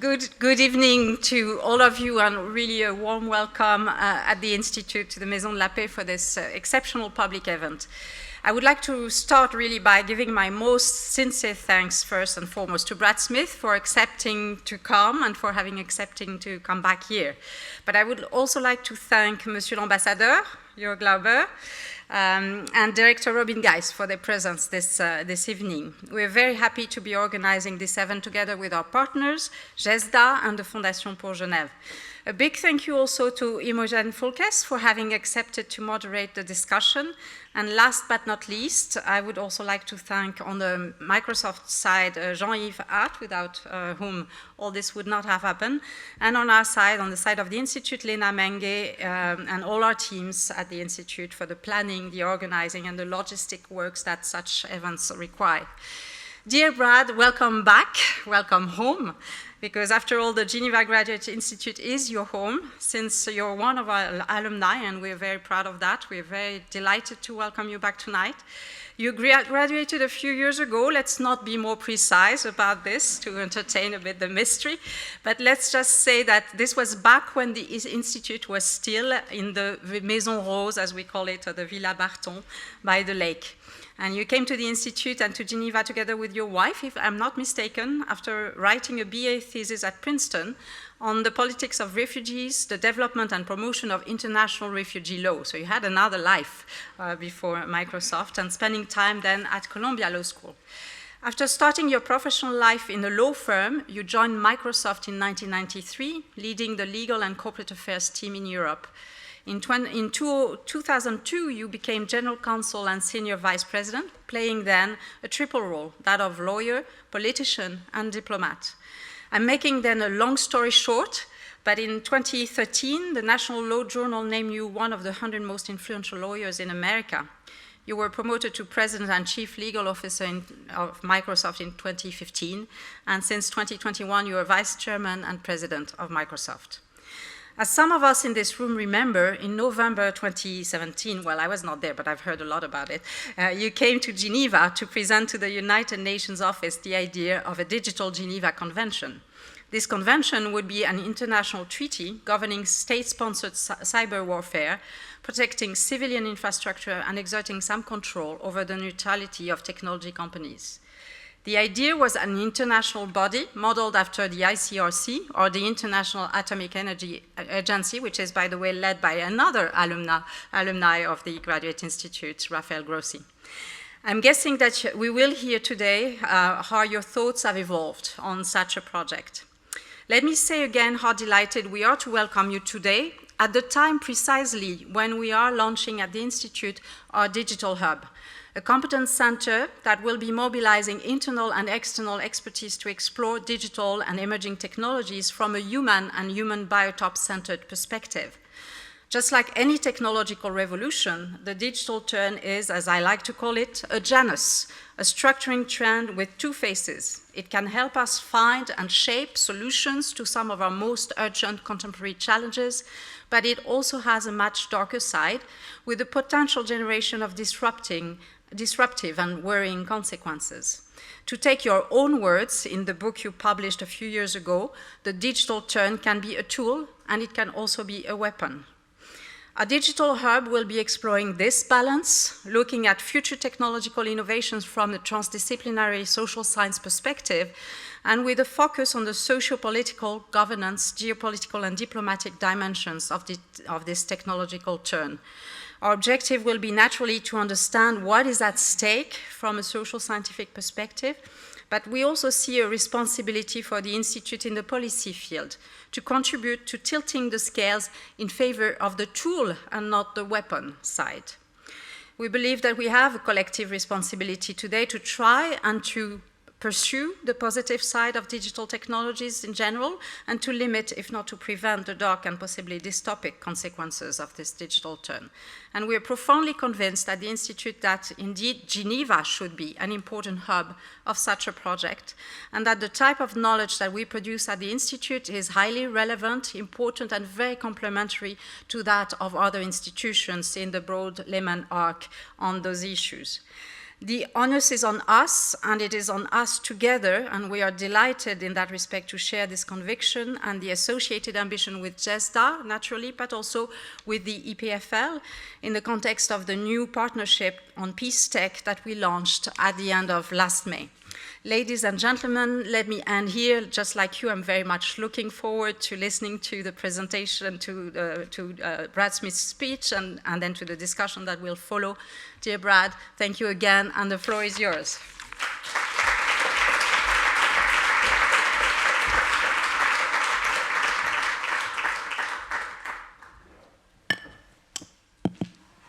Good evening to all of you, and really a warm welcome at the Institute to the Maison de la Paix for this exceptional public event. I would like to start really by giving my most sincere thanks first and foremost to Brad Smith for accepting to come and for accepting to come back here. But I would also like to thank Monsieur l'Ambassadeur, Jörg Glauber, and Director Robin Geis for their presence this evening. We're very happy to be organizing this event together with our partners, GESDA and the Fondation pour Genève. A big thank you also to Imogen Fulkes for having accepted to moderate the discussion. And last but not least, I would also like to thank on the Microsoft side Jean-Yves Hart, without whom all this would not have happened. And on our side, on the side of the Institute, Lena Menge and all our teams at the Institute for the planning, the organizing, and the logistic works that such events require. Dear Brad, welcome back, welcome home. Because after all, the Geneva Graduate Institute is your home, since you're one of our alumni, and we're very proud of that. We're very delighted to welcome you back tonight. You graduated a few years ago. Let's not be more precise about this to entertain a bit the mystery, but let's just say that this was back when the Institute was still in the Maison Rose, as we call it, or the Villa Barton, by the lake. And you came to the Institute and to Geneva together with your wife, if I'm not mistaken, after writing a BA thesis at Princeton on the politics of refugees, the development and promotion of international refugee law. So you had another life before Microsoft, and spending time then at Columbia Law School. After starting your professional life in a law firm, you joined Microsoft in 1993, leading the legal and corporate affairs team in Europe. In 2002, you became general counsel and senior vice president, playing then a triple role, that of lawyer, politician, and diplomat. I'm making then a long story short, but in 2013, the National Law Journal named you one of the 100 most influential lawyers in America. You were promoted to president and chief legal officer of Microsoft in 2015, and since 2021, you are vice chairman and president of Microsoft. As some of us in this room remember, in November 2017, well, I was not there, but I've heard a lot about it, you came to Geneva to present to the United Nations office the idea of a digital Geneva Convention. This convention would be an international treaty governing state-sponsored cyber warfare, protecting civilian infrastructure and exerting some control over the neutrality of technology companies. The idea was an international body modeled after the ICRC, or the International Atomic Energy Agency, which is, by the way, led by another alumni of the Graduate Institute, Raphael Grossi. I'm guessing that we will hear today how your thoughts have evolved on such a project. Let me say again how delighted we are to welcome you today, at the time precisely when we are launching at the Institute our digital hub, a competence center that will be mobilizing internal and external expertise to explore digital and emerging technologies from a human and human biotope-centered perspective. Just like any technological revolution, the digital turn is, as I like to call it, a Janus, a structuring trend with two faces. It can help us find and shape solutions to some of our most urgent contemporary challenges, but it also has a much darker side, with the potential generation of disruptive and worrying consequences. To take your own words in the book you published a few years ago, the digital turn can be a tool, and it can also be a weapon. Our digital hub will be exploring this balance, looking at future technological innovations from a transdisciplinary social science perspective, and with a focus on the socio-political, governance, geopolitical, and diplomatic dimensions of this technological turn. Our objective will be naturally to understand what is at stake from a social scientific perspective, but we also see a responsibility for the Institute in the policy field to contribute to tilting the scales in favor of the tool and not the weapon side. We believe that we have a collective responsibility today to try and to pursue the positive side of digital technologies in general, and to limit, if not to prevent, the dark and possibly dystopic consequences of this digital turn. And we are profoundly convinced at the Institute that indeed Geneva should be an important hub of such a project, and that the type of knowledge that we produce at the Institute is highly relevant, important, and very complementary to that of other institutions in the broad Lehman arc on those issues. The onus is on us, and it is on us together, and we are delighted in that respect to share this conviction and the associated ambition with GESDA, naturally, but also with the EPFL in the context of the new partnership on peace tech that we launched at the end of last May. Ladies and gentlemen, let me end here. Just like you, I'm very much looking forward to listening to the presentation, to Brad Smith's speech, and then to the discussion that will follow. Dear Brad, thank you again, and the floor is yours.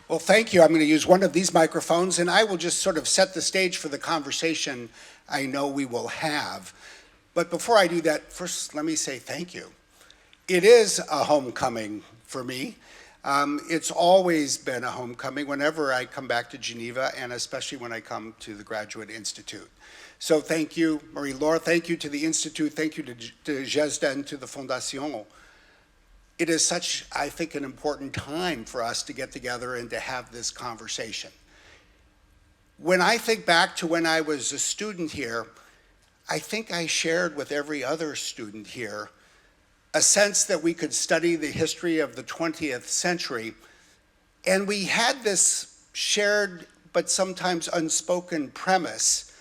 Well, thank you. I'm going to use one of these microphones, and I will just sort of set the stage for the conversation I know we will have. But before I do that, first let me say thank you. It is a homecoming for me. It's always been a homecoming whenever I come back to Geneva, and especially when I come to the Graduate Institute. So thank you, Marie-Laure. Thank you to the Institute. Thank you to GESDA and to the Fondation. It is such, I think, an important time for us to get together and to have this conversation. When I think back to when I was a student here, I think I shared with every other student here a sense that we could study the history of the 20th century, and we had this shared but sometimes unspoken premise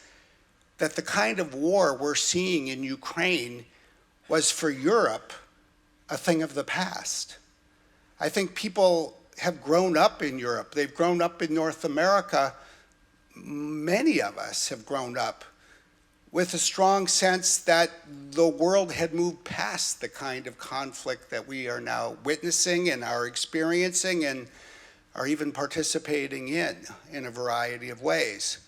that the kind of war we're seeing in Ukraine was for Europe a thing of the past. I think people have grown up in Europe. They've grown up in North America. Many of us have grown up with a strong sense that the world had moved past the kind of conflict that we are now witnessing and are experiencing and are even participating in a variety of ways.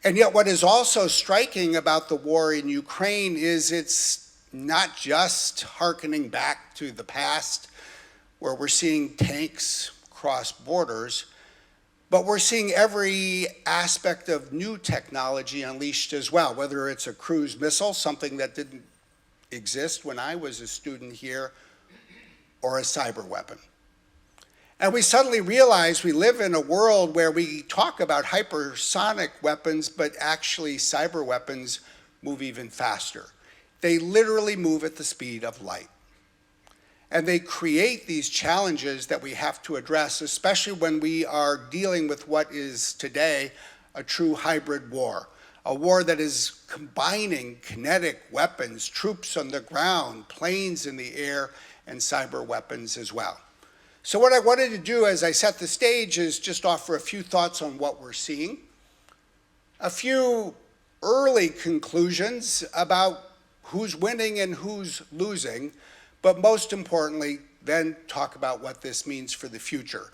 And yet what is also striking about the war in Ukraine is it's not just hearkening back to the past where we're seeing tanks cross borders, but we're seeing every aspect of new technology unleashed as well, whether it's a cruise missile, something that didn't exist when I was a student here, or a cyber weapon. And we suddenly realize we live in a world where we talk about hypersonic weapons, but actually cyber weapons move even faster. They literally move at the speed of light. And they create these challenges that we have to address, especially when we are dealing with what is today a true hybrid war, a war that is combining kinetic weapons, troops on the ground, planes in the air, and cyber weapons as well. So what I wanted to do as I set the stage is just offer a few thoughts on what we're seeing, a few early conclusions about who's winning and who's losing, but most importantly, then talk about what this means for the future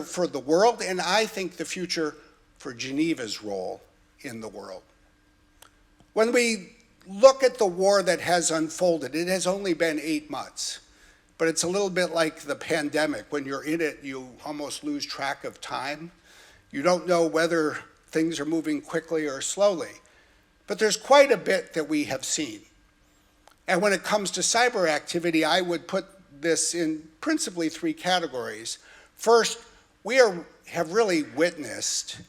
for the world, and I think the future for Geneva's role in the world. When we look at the war that has unfolded, it has only been 8 months, but it's a little bit like the pandemic. When you're in it, you almost lose track of time. You don't know whether things are moving quickly or slowly. But there's quite a bit that we have seen. And when it comes to cyber activity, I would put this in principally 3 categories. First, we have really witnessed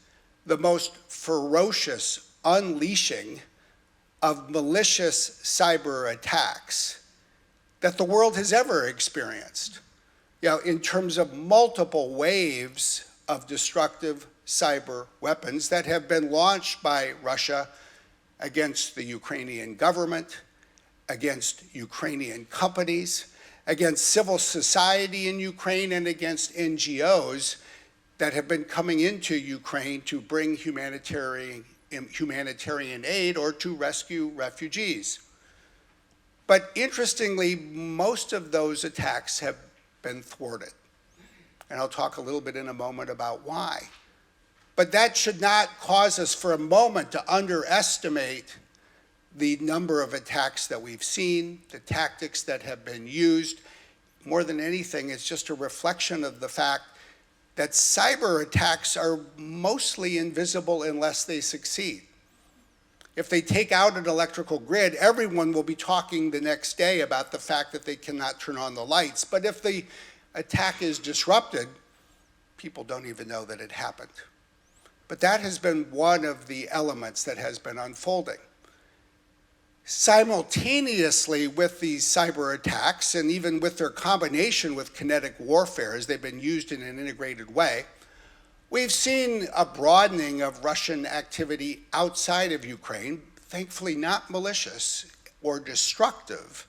the most ferocious unleashing of malicious cyber attacks that the world has ever experienced. In terms of multiple waves of destructive cyber weapons that have been launched by Russia against the Ukrainian government, against Ukrainian companies, against civil society in Ukraine, and against NGOs that have been coming into Ukraine to bring humanitarian aid or to rescue refugees. But interestingly, most of those attacks have been thwarted. And I'll talk a little bit in a moment about why. But that should not cause us for a moment to underestimate the number of attacks that we've seen, the tactics that have been used. More than anything, it's just a reflection of the fact that cyber attacks are mostly invisible unless they succeed. If they take out an electrical grid, everyone will be talking the next day about the fact that they cannot turn on the lights. But if the attack is disrupted, people don't even know that it happened. But that has been one of the elements that has been unfolding. Simultaneously with these cyber attacks, and even with their combination with kinetic warfare as they've been used in an integrated way, we've seen a broadening of Russian activity outside of Ukraine, thankfully not malicious or destructive.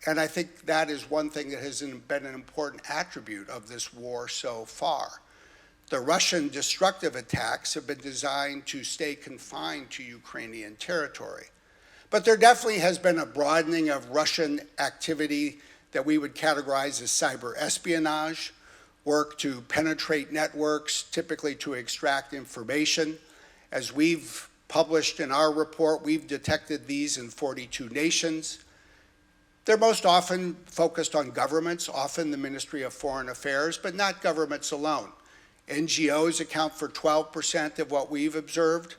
And I think that is one thing that has been an important attribute of this war so far. The Russian destructive attacks have been designed to stay confined to Ukrainian territory. But there definitely has been a broadening of Russian activity that we would categorize as cyber espionage, work to penetrate networks, typically to extract information. As we've published in our report, we've detected these in 42 nations. They're most often focused on governments, often the Ministry of Foreign Affairs, but not governments alone. NGOs account for 12% of what we've observed.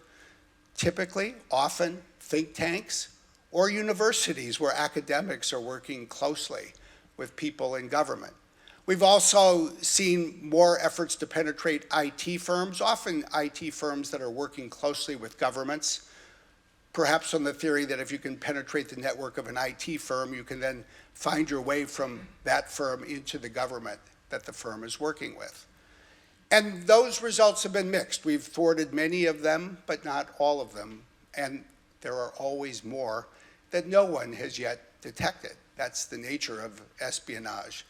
Typically, often, think tanks or universities where academics are working closely with people in government. We've also seen more efforts to penetrate IT firms, often IT firms that are working closely with governments, perhaps on the theory that if you can penetrate the network of an IT firm, you can then find your way from that firm into the government that the firm is working with. And those results have been mixed. We've thwarted many of them, but not all of them. And there are always more that no one has yet detected. That's the nature of espionage.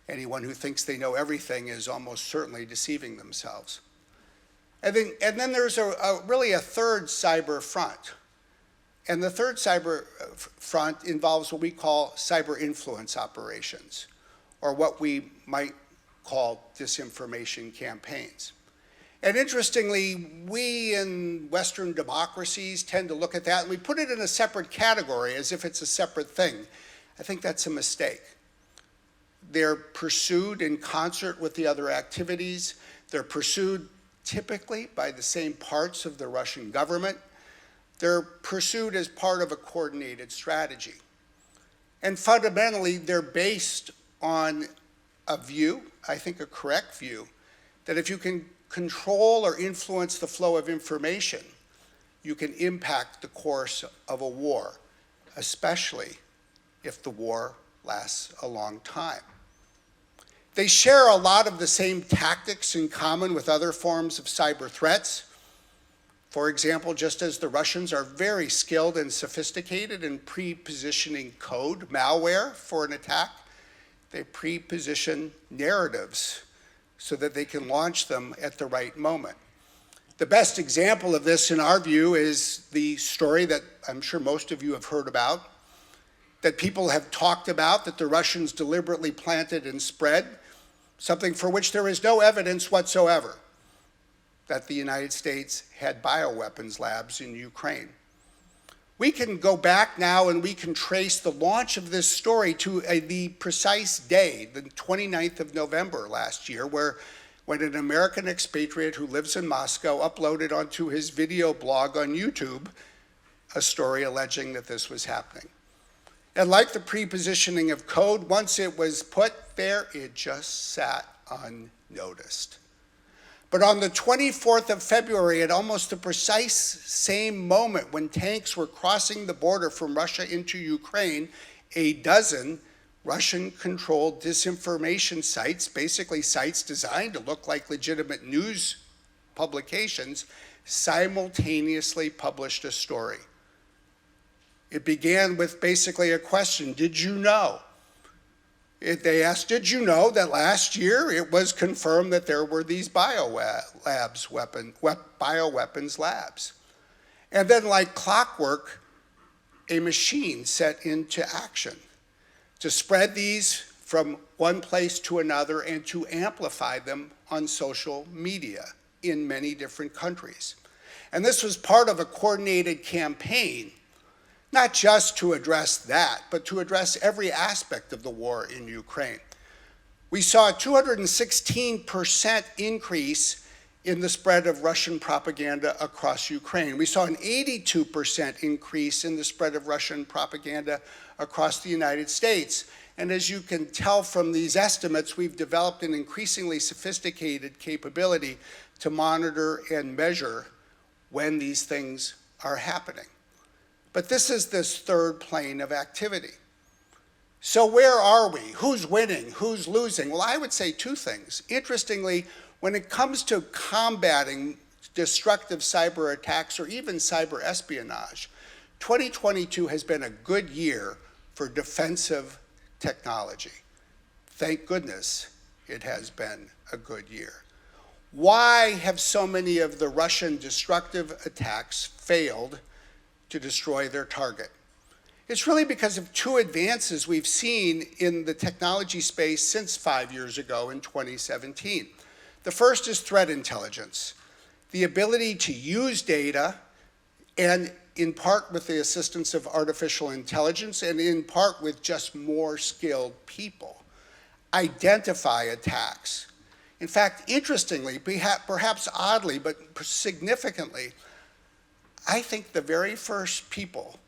Anyone who thinks they know everything is almost certainly deceiving themselves. And then there's really a third cyber front. And the third cyber front involves what we call cyber influence operations, or what we might call disinformation campaigns. And interestingly, we in Western democracies tend to look at that and we put it in a separate category as if it's a separate thing. I think that's a mistake. They're pursued in concert with the other activities. They're pursued typically by the same parts of the Russian government. They're pursued as part of a coordinated strategy. And fundamentally, they're based on a view, I think a correct view, that if you can control or influence the flow of information, you can impact the course of a war, especially if the war lasts a long time. They share a lot of the same tactics in common with other forms of cyber threats. For example, just as the Russians are very skilled and sophisticated in pre-positioning code, malware for an attack, they pre-position narratives so that they can launch them at the right moment. The best example of this, in our view, is the story that I'm sure most of you have heard about, that people have talked about, that the Russians deliberately planted and spread, something for which there is no evidence whatsoever, that the United States had bioweapons labs in Ukraine. We can go back now and we can trace the launch of this story to the precise day, the 29th of November last year, when an American expatriate who lives in Moscow uploaded onto his video blog on YouTube a story alleging that this was happening. And like the pre-positioning of code, once it was put there, it just sat unnoticed. But on the 24th of February, at almost the precise same moment when tanks were crossing the border from Russia into Ukraine, a dozen Russian-controlled disinformation sites, basically sites designed to look like legitimate news publications, simultaneously published a story. It began with basically a question: did you know? They asked, did you know that last year it was confirmed that there were these bioweapons labs? And then, like clockwork, a machine set into action to spread these from one place to another and to amplify them on social media in many different countries. And this was part of a coordinated campaign, not just to address that, but to address every aspect of the war in Ukraine. We saw a 216% increase in the spread of Russian propaganda across Ukraine. We saw an 82% increase in the spread of Russian propaganda across the United States. And as you can tell from these estimates, we've developed an increasingly sophisticated capability to monitor and measure when these things are happening. But this is this third plane of activity. So where are we? Who's winning? Who's losing? Well, I would say two things. Interestingly, when it comes to combating destructive cyber attacks or even cyber espionage, 2022 has been a good year for defensive technology. Thank goodness it has been a good year. Why have so many of the Russian destructive attacks failed to destroy their target? It's really because of two advances we've seen in the technology space since 5 years ago in 2017. The first is threat intelligence, the ability to use data, and in part with the assistance of artificial intelligence and in part with just more skilled people, identify attacks. In fact, interestingly, perhaps oddly, but significantly, I think the very first people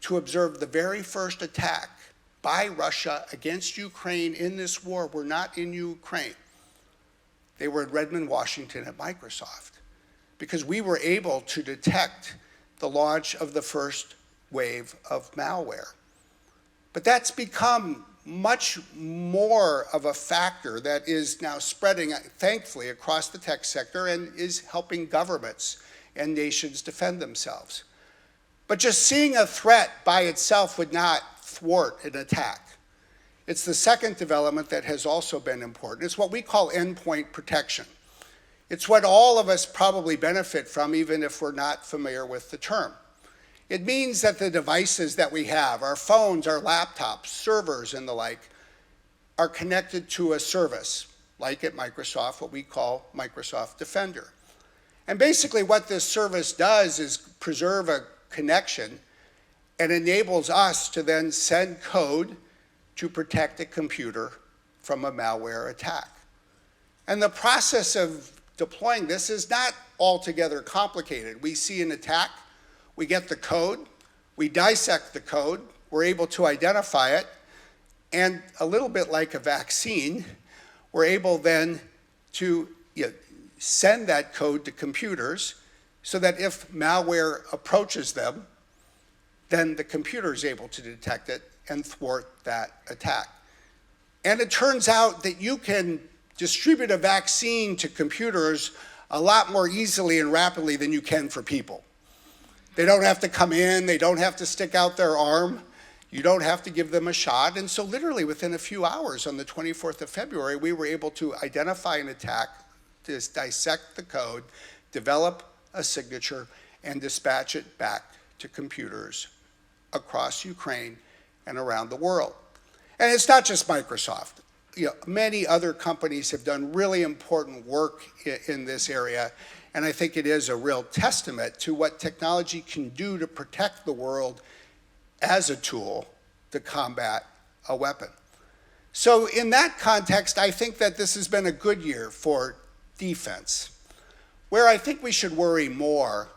to observe the very first attack by Russia against Ukraine in this war were not in Ukraine. They were in Redmond, Washington at Microsoft, because we were able to detect the launch of the first wave of malware. But that's become much more of a factor that is now spreading, thankfully, across the tech sector and is helping governments and nations defend themselves. But just seeing a threat by itself would not thwart an attack. It's the second development that has also been important. It's what we call endpoint protection. It's what all of us probably benefit from, even if we're not familiar with the term. It means that the devices that we have, our phones, our laptops, servers, and the like, are connected to a service, like at Microsoft, what we call Microsoft Defender. And basically what this service does is preserve a connection and enables us to then send code to protect a computer from a malware attack. And the process of deploying this is not altogether complicated. We see an attack, we get the code, we dissect the code, we're able to identify it, and a little bit like a vaccine, we're able then to send that code to computers so that if malware approaches them, then the computer is able to detect it and thwart that attack. And it turns out that you can distribute a vaccine to computers a lot more easily and rapidly than you can for people. They don't have to come in, they don't have to stick out their arm, you don't have to give them a shot. And so literally within a few hours on the 24th of February, we were able to identify an attack, to dissect the code, develop a signature, and dispatch it back to computers across Ukraine and around the world. And it's not just Microsoft. Many other companies have done really important work in this area, and I think it is a real testament to what technology can do to protect the world as a tool to combat a weapon. So in that context, I think that this has been a good year for defense. Where I think we should worry more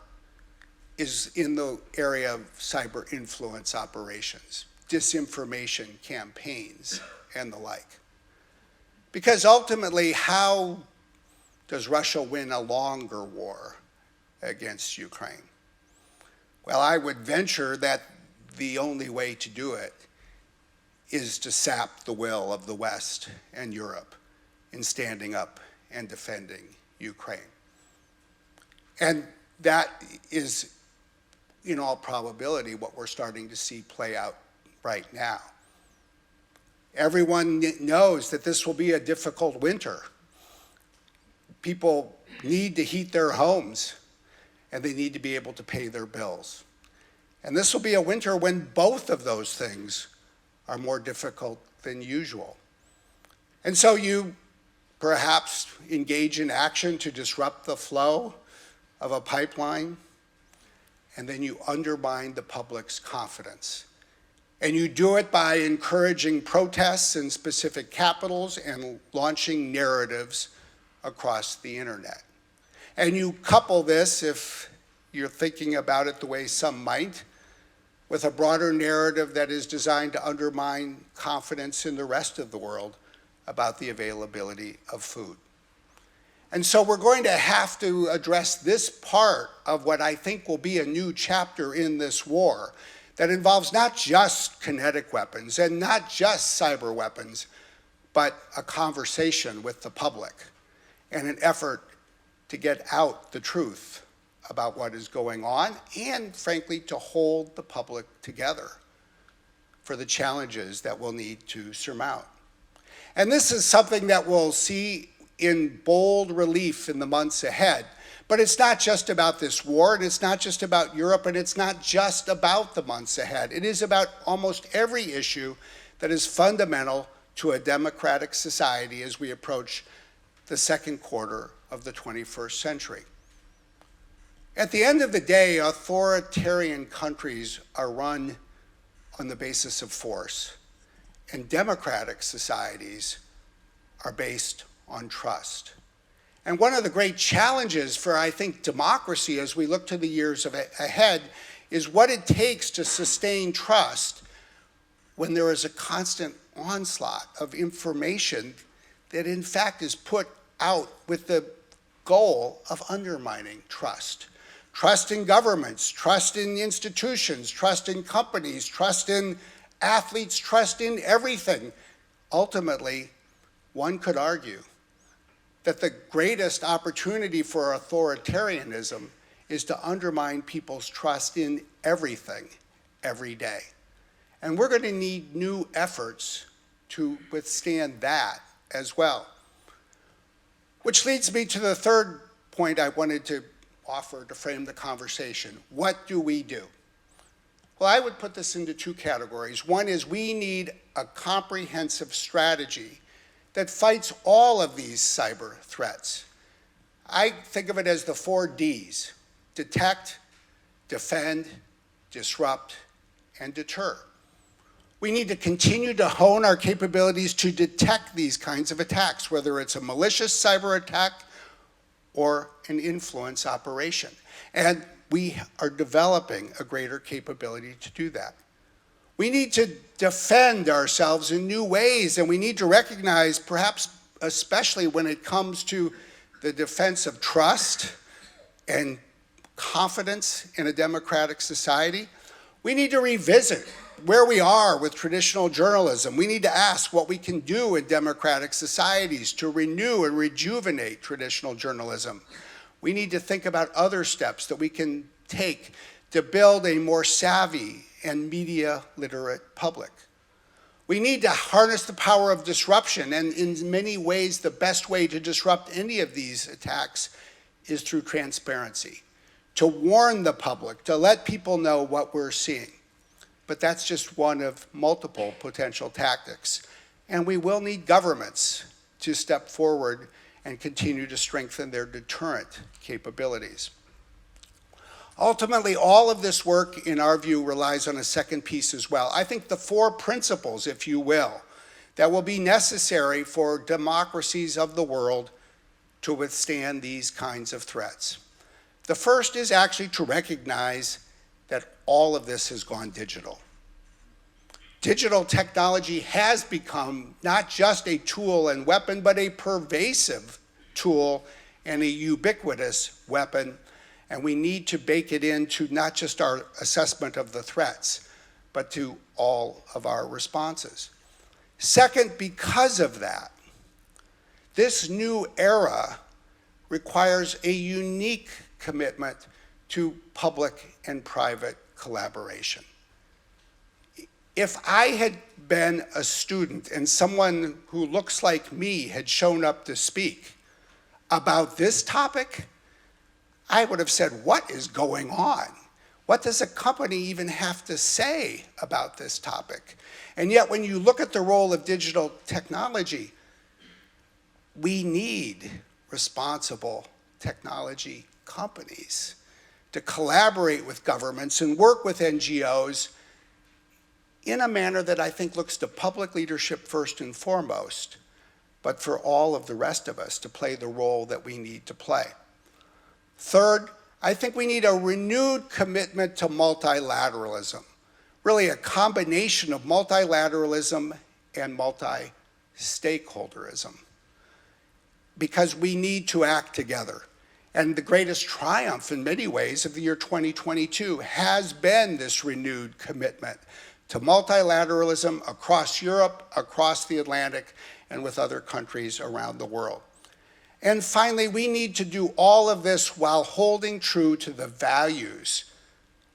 is in the area of cyber influence operations, disinformation campaigns, and the like. Because ultimately, how does Russia win a longer war against Ukraine? Well, I would venture that the only way to do it is to sap the will of the West and Europe in standing up and defending Ukraine. And that is, in all probability, what we're starting to see play out right now. Everyone knows that this will be a difficult winter. People need to heat their homes, and they need to be able to pay their bills. And this will be a winter when both of those things are more difficult than usual. And so you perhaps engage in action to disrupt the flow of a pipeline, and then you undermine the public's confidence. And you do it by encouraging protests in specific capitals and launching narratives across the internet. And you couple this, if you're thinking about it the way some might, with a broader narrative that is designed to undermine confidence in the rest of the world about the availability of food. And so we're going to have to address this part of what I think will be a new chapter in this war that involves not just kinetic weapons and not just cyber weapons, but a conversation with the public and an effort to get out the truth about what is going on and, frankly, to hold the public together for the challenges that we'll need to surmount. And this is something that we'll see in bold relief in the months ahead. But it's not just about this war, and it's not just about Europe, and it's not just about the months ahead. It is about almost every issue that is fundamental to a democratic society as we approach the second quarter of the 21st century. At the end of the day, authoritarian countries are run on the basis of force, and democratic societies are based on trust. And one of the great challenges for, I think, democracy as we look to the years ahead is what it takes to sustain trust when there is a constant onslaught of information that in fact is put out with the goal of undermining trust. Trust in governments, trust in institutions, trust in companies, trust in athletes, trust in everything. Ultimately, one could argue that the greatest opportunity for authoritarianism is to undermine people's trust in everything, every day. And we're going to need new efforts to withstand that as well. Which leads me to the third point I wanted to offer to frame the conversation. What do we do? Well, I would put this into two categories. One is we need a comprehensive strategy that fights all of these cyber threats. I think of it as the 4 Ds: detect, defend, disrupt, and deter. We need to continue to hone our capabilities to detect these kinds of attacks, whether it's a malicious cyber attack or an influence operation. And we are developing a greater capability to do that. We need to defend ourselves in new ways, and we need to recognize, perhaps especially when it comes to the defense of trust and confidence in a democratic society, we need to revisit where we are with traditional journalism. We need to ask what we can do in democratic societies to renew and rejuvenate traditional journalism. We need to think about other steps that we can take to build a more savvy and media literate public. We need to harness the power of disruption, and in many ways, the best way to disrupt any of these attacks is through transparency, to warn the public, to let people know what we're seeing. But that's just one of multiple potential tactics. And we will need governments to step forward and continue to strengthen their deterrent capabilities. Ultimately, all of this work, in our view, relies on a second piece as well. I think the 4 principles, if you will, that will be necessary for democracies of the world to withstand these kinds of threats. The first is actually to recognize that all of this has gone digital. Digital technology has become not just a tool and weapon, but a pervasive tool and a ubiquitous weapon. And we need to bake it into not just our assessment of the threats, but to all of our responses. Second, because of that, this new era requires a unique commitment to public and private collaboration. If I had been a student and someone who looks like me had shown up to speak about this topic, I would have said, what is going on? What does a company even have to say about this topic? And yet, when you look at the role of digital technology, we need responsible technology companies to collaborate with governments and work with NGOs in a manner that I think looks to public leadership first and foremost, but for all of the rest of us to play the role that we need to play. Third, I think we need a renewed commitment to multilateralism, really a combination of multilateralism and multi-stakeholderism. because we need to act together. And the greatest triumph in many ways of the year 2022 has been this renewed commitment to multilateralism across Europe, across the Atlantic, and with other countries around the world. And finally, we need to do all of this while holding true to the values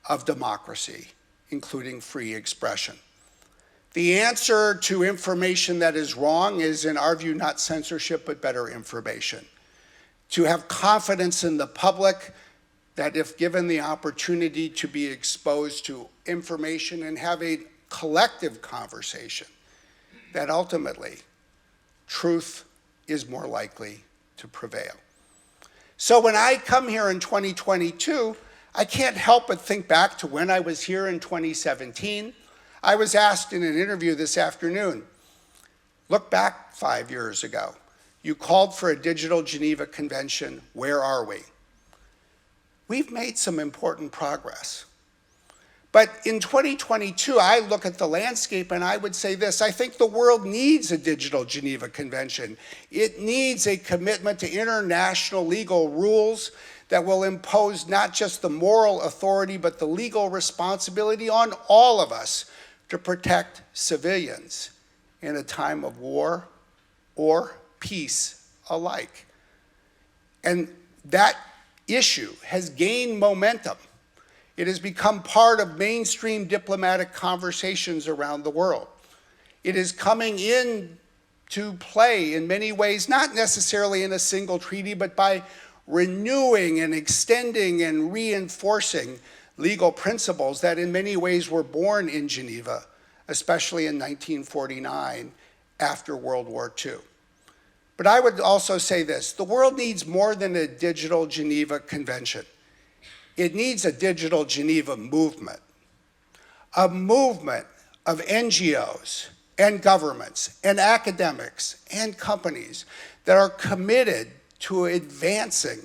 of democracy, including free expression. The answer to information that is wrong is, in our view, not censorship, but better information. To have confidence in the public that if given the opportunity to be exposed to information and have a collective conversation, that ultimately truth is more likely to prevail. So when I come here in 2022, I can't help but think back to when I was here in 2017. I was asked in an interview this afternoon, look back 5 years ago. You called for a digital Geneva Convention. Where are we? We've made some important progress. But in 2022, I look at the landscape and I would say this: I think the world needs a digital Geneva Convention. It needs a commitment to international legal rules that will impose not just the moral authority, but the legal responsibility on all of us to protect civilians in a time of war or peace alike. And that issue has gained momentum. It has become part of mainstream diplomatic conversations around the world. It is coming into play in many ways, not necessarily in a single treaty, but by renewing and extending and reinforcing legal principles that in many ways were born in Geneva, especially in 1949 after World War II. But I would also say this: the world needs more than a digital Geneva Convention. It needs a digital Geneva movement, a movement of NGOs and governments and academics and companies that are committed to advancing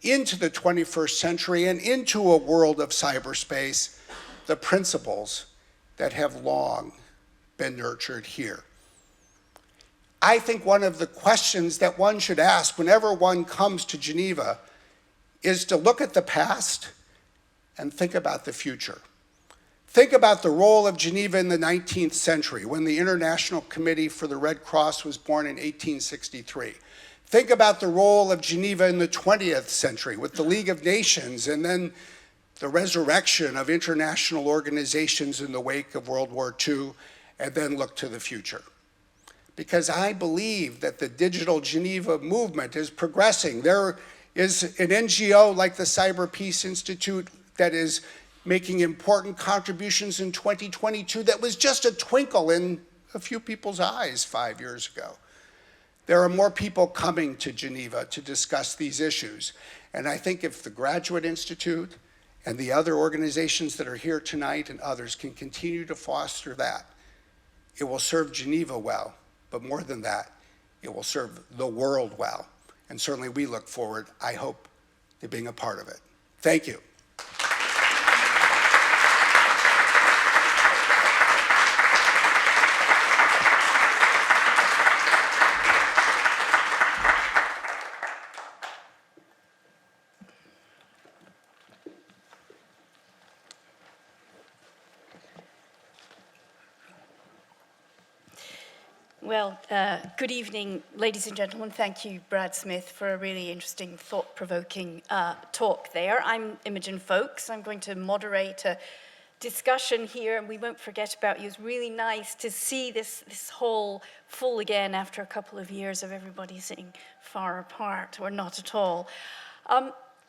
into the 21st century and into a world of cyberspace the principles that have long been nurtured here. I think one of the questions that one should ask whenever one comes to Geneva is to look at the past and think about the future. Think about the role of Geneva in the 19th century, when the International Committee for the Red Cross was born in 1863. Think about the role of Geneva in the 20th century with the League of Nations, and then the resurrection of international organizations in the wake of World War II, and then look to the future. Because I believe that the digital Geneva movement is progressing. There is an NGO like the Cyber Peace Institute that is making important contributions in 2022 that was just a twinkle in a few people's eyes 5 years ago. There are more people coming to Geneva to discuss these issues. And I think if the Graduate Institute and the other organizations that are here tonight and others can continue to foster that, it will serve Geneva well. But more than that, it will serve the world well. And certainly we look forward, I hope, to being a part of it. Thank you. Well, good evening, ladies and gentlemen. Thank you, Brad Smith, for a really interesting, thought-provoking talk there. I'm Imogen Folks. I'm going to moderate a discussion here, and we won't forget about you. It's really nice to see this hall full again after a couple of years of everybody sitting far apart, or not at all.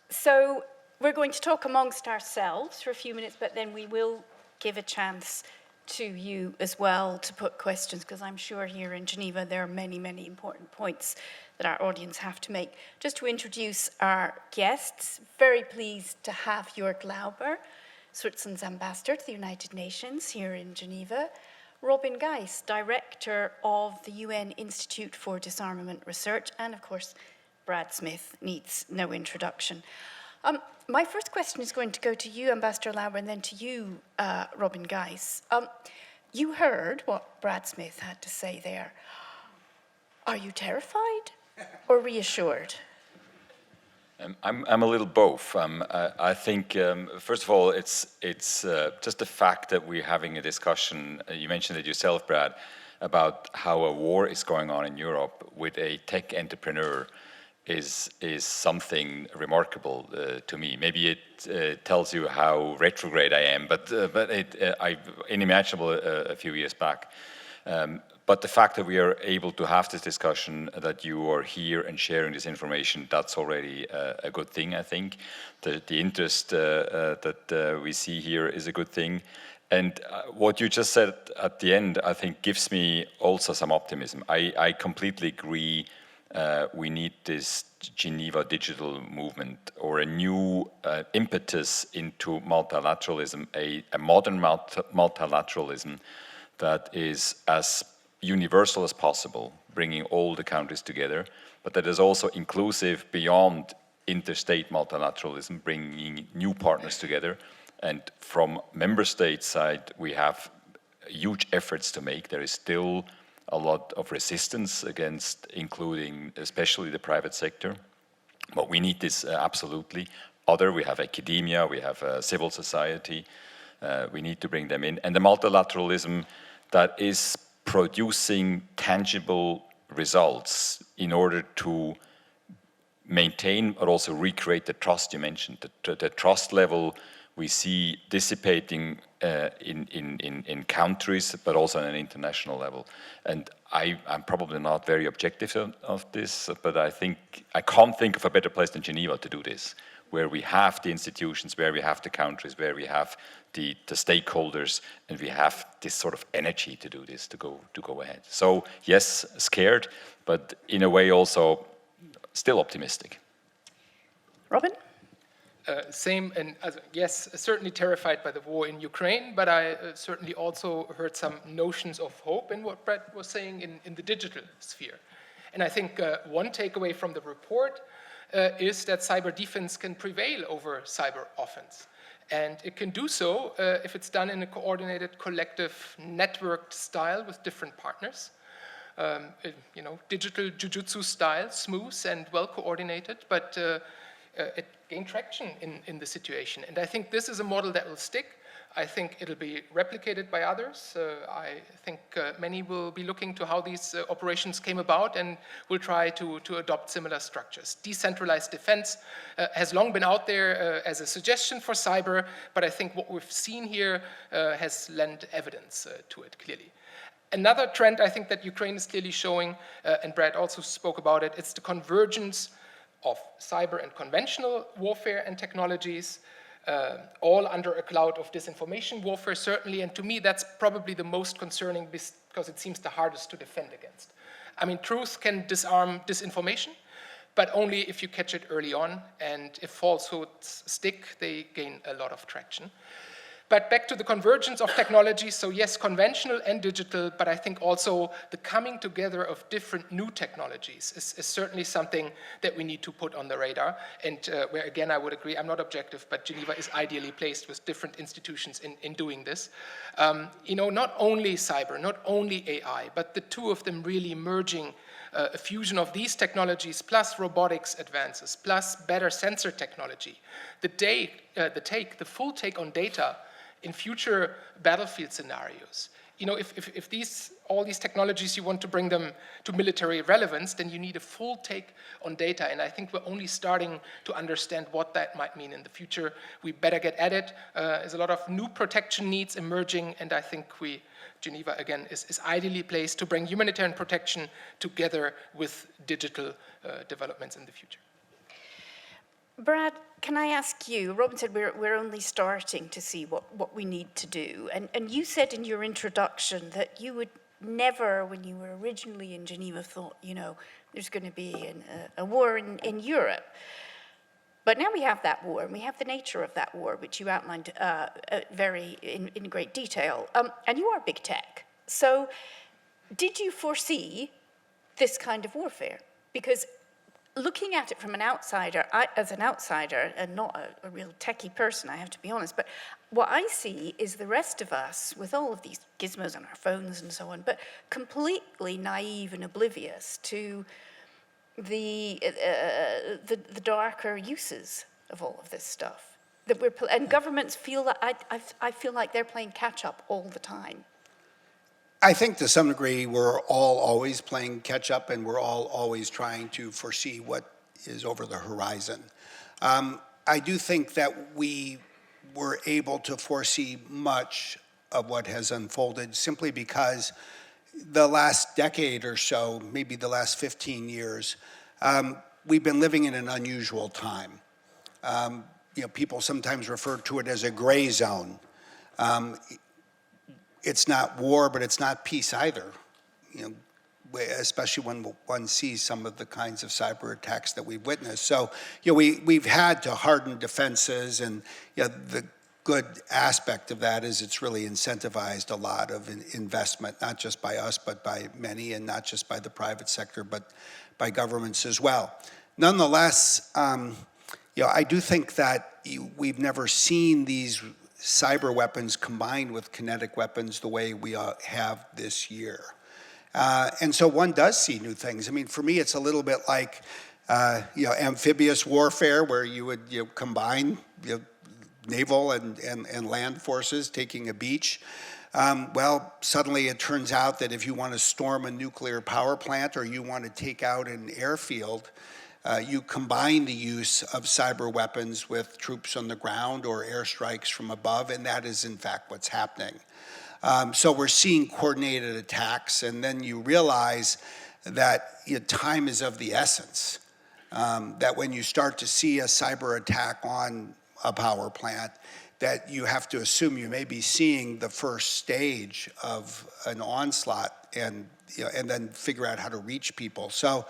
So we're going to talk amongst ourselves for a few minutes, but then we will give a chance to you as well to put questions, because I'm sure here in Geneva there are many, many important points that our audience have to make. Just to introduce our guests, very pleased to have Jörg Lauber, Switzerland's ambassador to the United Nations here in Geneva, Robin Geis, director of the UN Institute for Disarmament Research, and of course Brad Smith needs no introduction. My first question is going to go to you, Ambassador Lauber, and then to you, Robin Geis. You heard what Brad Smith had to say there. Are you terrified or reassured? I'm a little both. I think, first of all, it's just the fact that we're having a discussion, you mentioned it yourself, Brad, about how a war is going on in Europe with a tech entrepreneur is something remarkable to me. Maybe it tells you how retrograde I am, but I unimaginable a few years back. But the fact that we are able to have this discussion, that you are here and sharing this information, that's already a good thing, I think. The interest that we see here is a good thing. And what you just said at the end, I think, gives me also some optimism. I completely agree. We need this Geneva digital movement, or a new impetus into multilateralism, a modern multilateralism that is as universal as possible, bringing all the countries together, but that is also inclusive beyond interstate multilateralism, bringing new partners together. And from member states' side, we have huge efforts to make. There is still a lot of resistance against including especially the private sector, but we need this absolutely. We have academia, we have civil society, we need to bring them in. And the multilateralism that is producing tangible results in order to maintain but also recreate the trust you mentioned. The trust level we see dissipating in countries, but also on an international level. And I'm probably not very objective of this, but I think I can't think of a better place than Geneva to do this, where we have the institutions, where we have the countries, where we have the stakeholders, and we have this sort of energy to do this, to go ahead. So yes, scared, but in a way also still optimistic. Robin? Same, and yes, certainly terrified by the war in Ukraine, but I certainly also heard some notions of hope in what Brett was saying in the digital sphere. And I think one takeaway from the report is that cyber defense can prevail over cyber offense. And it can do so if it's done in a coordinated, collective, networked style with different partners. Digital jujutsu style, smooth and well coordinated, but it gained traction in the situation. And I think this is a model that will stick. I think it'll be replicated by others. I think many will be looking to how these operations came about and will try to adopt similar structures. Decentralized defense has long been out there as a suggestion for cyber, but I think what we've seen here has lent evidence to it clearly. Another trend I think that Ukraine is clearly showing, and Brad also spoke about it, it's the convergence of cyber and conventional warfare and technologies, all under a cloud of disinformation warfare, certainly. And to me, that's probably the most concerning because it seems the hardest to defend against. I mean, truth can disarm disinformation, but only if you catch it early on. And if falsehoods stick, they gain a lot of traction. But back to the convergence of technology, so yes, conventional and digital, but I think also the coming together of different new technologies is certainly something that we need to put on the radar. And where, again, I would agree, I'm not objective, but Geneva is ideally placed with different institutions in doing this. Not only cyber, not only AI, but the two of them really merging a fusion of these technologies plus robotics advances, plus better sensor technology. The full take on data in future battlefield scenarios. If all these technologies, you want to bring them to military relevance, then you need a full take on data. And I think we're only starting to understand what that might mean in the future. We better get at it. There's a lot of new protection needs emerging, and I think Geneva, again, is ideally placed to bring humanitarian protection together with digital developments in the future. Brad, can I ask you, Robin said we're only starting to see what we need to do. And you said in your introduction that you would never, when you were originally in Geneva, thought, there's going to be a war in Europe. But now we have that war, and we have the nature of that war, which you outlined in great detail. And you are big tech. So did you foresee this kind of warfare? Because looking at it from an outsider, as an outsider, and not a real techie person, I have to be honest, but what I see is the rest of us, with all of these gizmos on our phones and so on, but completely naive and oblivious to the darker uses of all of this stuff. And governments feel that, I feel like they're playing catch up all the time. I think to some degree we're all always playing catch up, and we're all always trying to foresee what is over the horizon. I do think that we were able to foresee much of what has unfolded simply because the last decade or so, maybe the last 15 years, we've been living in an unusual time. People sometimes refer to it as a gray zone. It's not war, but it's not peace either. Especially when one sees some of the kinds of cyber attacks that we've witnessed. So, we've had to harden defenses, and the good aspect of that is it's really incentivized a lot of investment, not just by us, but by many, and not just by the private sector, but by governments as well. Nonetheless, I do think that we've never seen these cyber weapons combined with kinetic weapons the way we have this year. And so one does see new things. I mean, for me, it's a little bit like, amphibious warfare, where you would combine naval and land forces taking a beach. Well, suddenly it turns out that if you want to storm a nuclear power plant or you want to take out an airfield, you combine the use of cyber weapons with troops on the ground or airstrikes from above, and that is in fact what's happening. So we're seeing coordinated attacks, and then you realize that time is of the essence. That when you start to see a cyber attack on a power plant, that you have to assume you may be seeing the first stage of an onslaught, and then figure out how to reach people. So,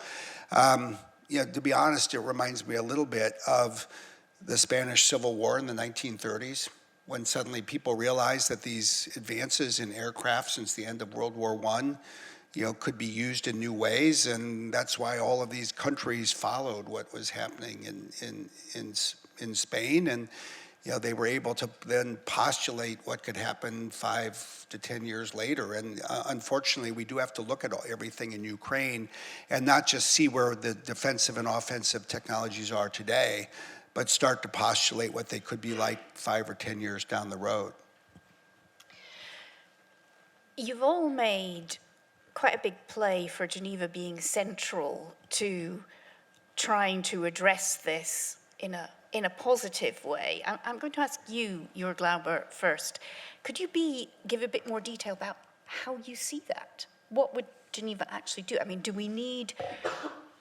to be honest, it reminds me a little bit of the Spanish Civil War in the 1930s, when suddenly people realized that these advances in aircraft since the end of World War I, could be used in new ways, and that's why all of these countries followed what was happening in Spain, and they were able to then postulate what could happen 5 to 10 years later. And unfortunately, we do have to look at everything in Ukraine and not just see where the defensive and offensive technologies are today, but start to postulate what they could be like 5 or 10 years down the road. You've all made quite a big play for Geneva being central to trying to address this in a positive way. I'm going to ask you, Jörg Glauber, first. Could you give a bit more detail about how you see that? What would Geneva actually do? I mean, do we need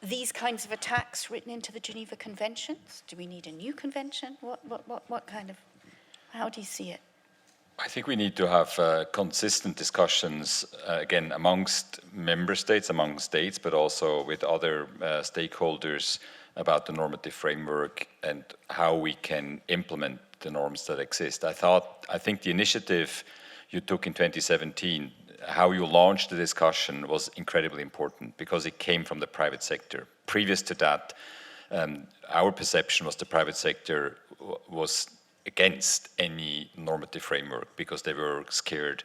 these kinds of attacks written into the Geneva Conventions? Do we need a new convention? What kind of, how do you see it? I think we need to have consistent discussions, again, amongst member states, among states, but also with other stakeholders about the normative framework and how we can implement the norms that exist. I think the initiative you took in 2017, how you launched the discussion, was incredibly important because it came from the private sector. Previous to that, our perception was the private sector was against any normative framework because they were scared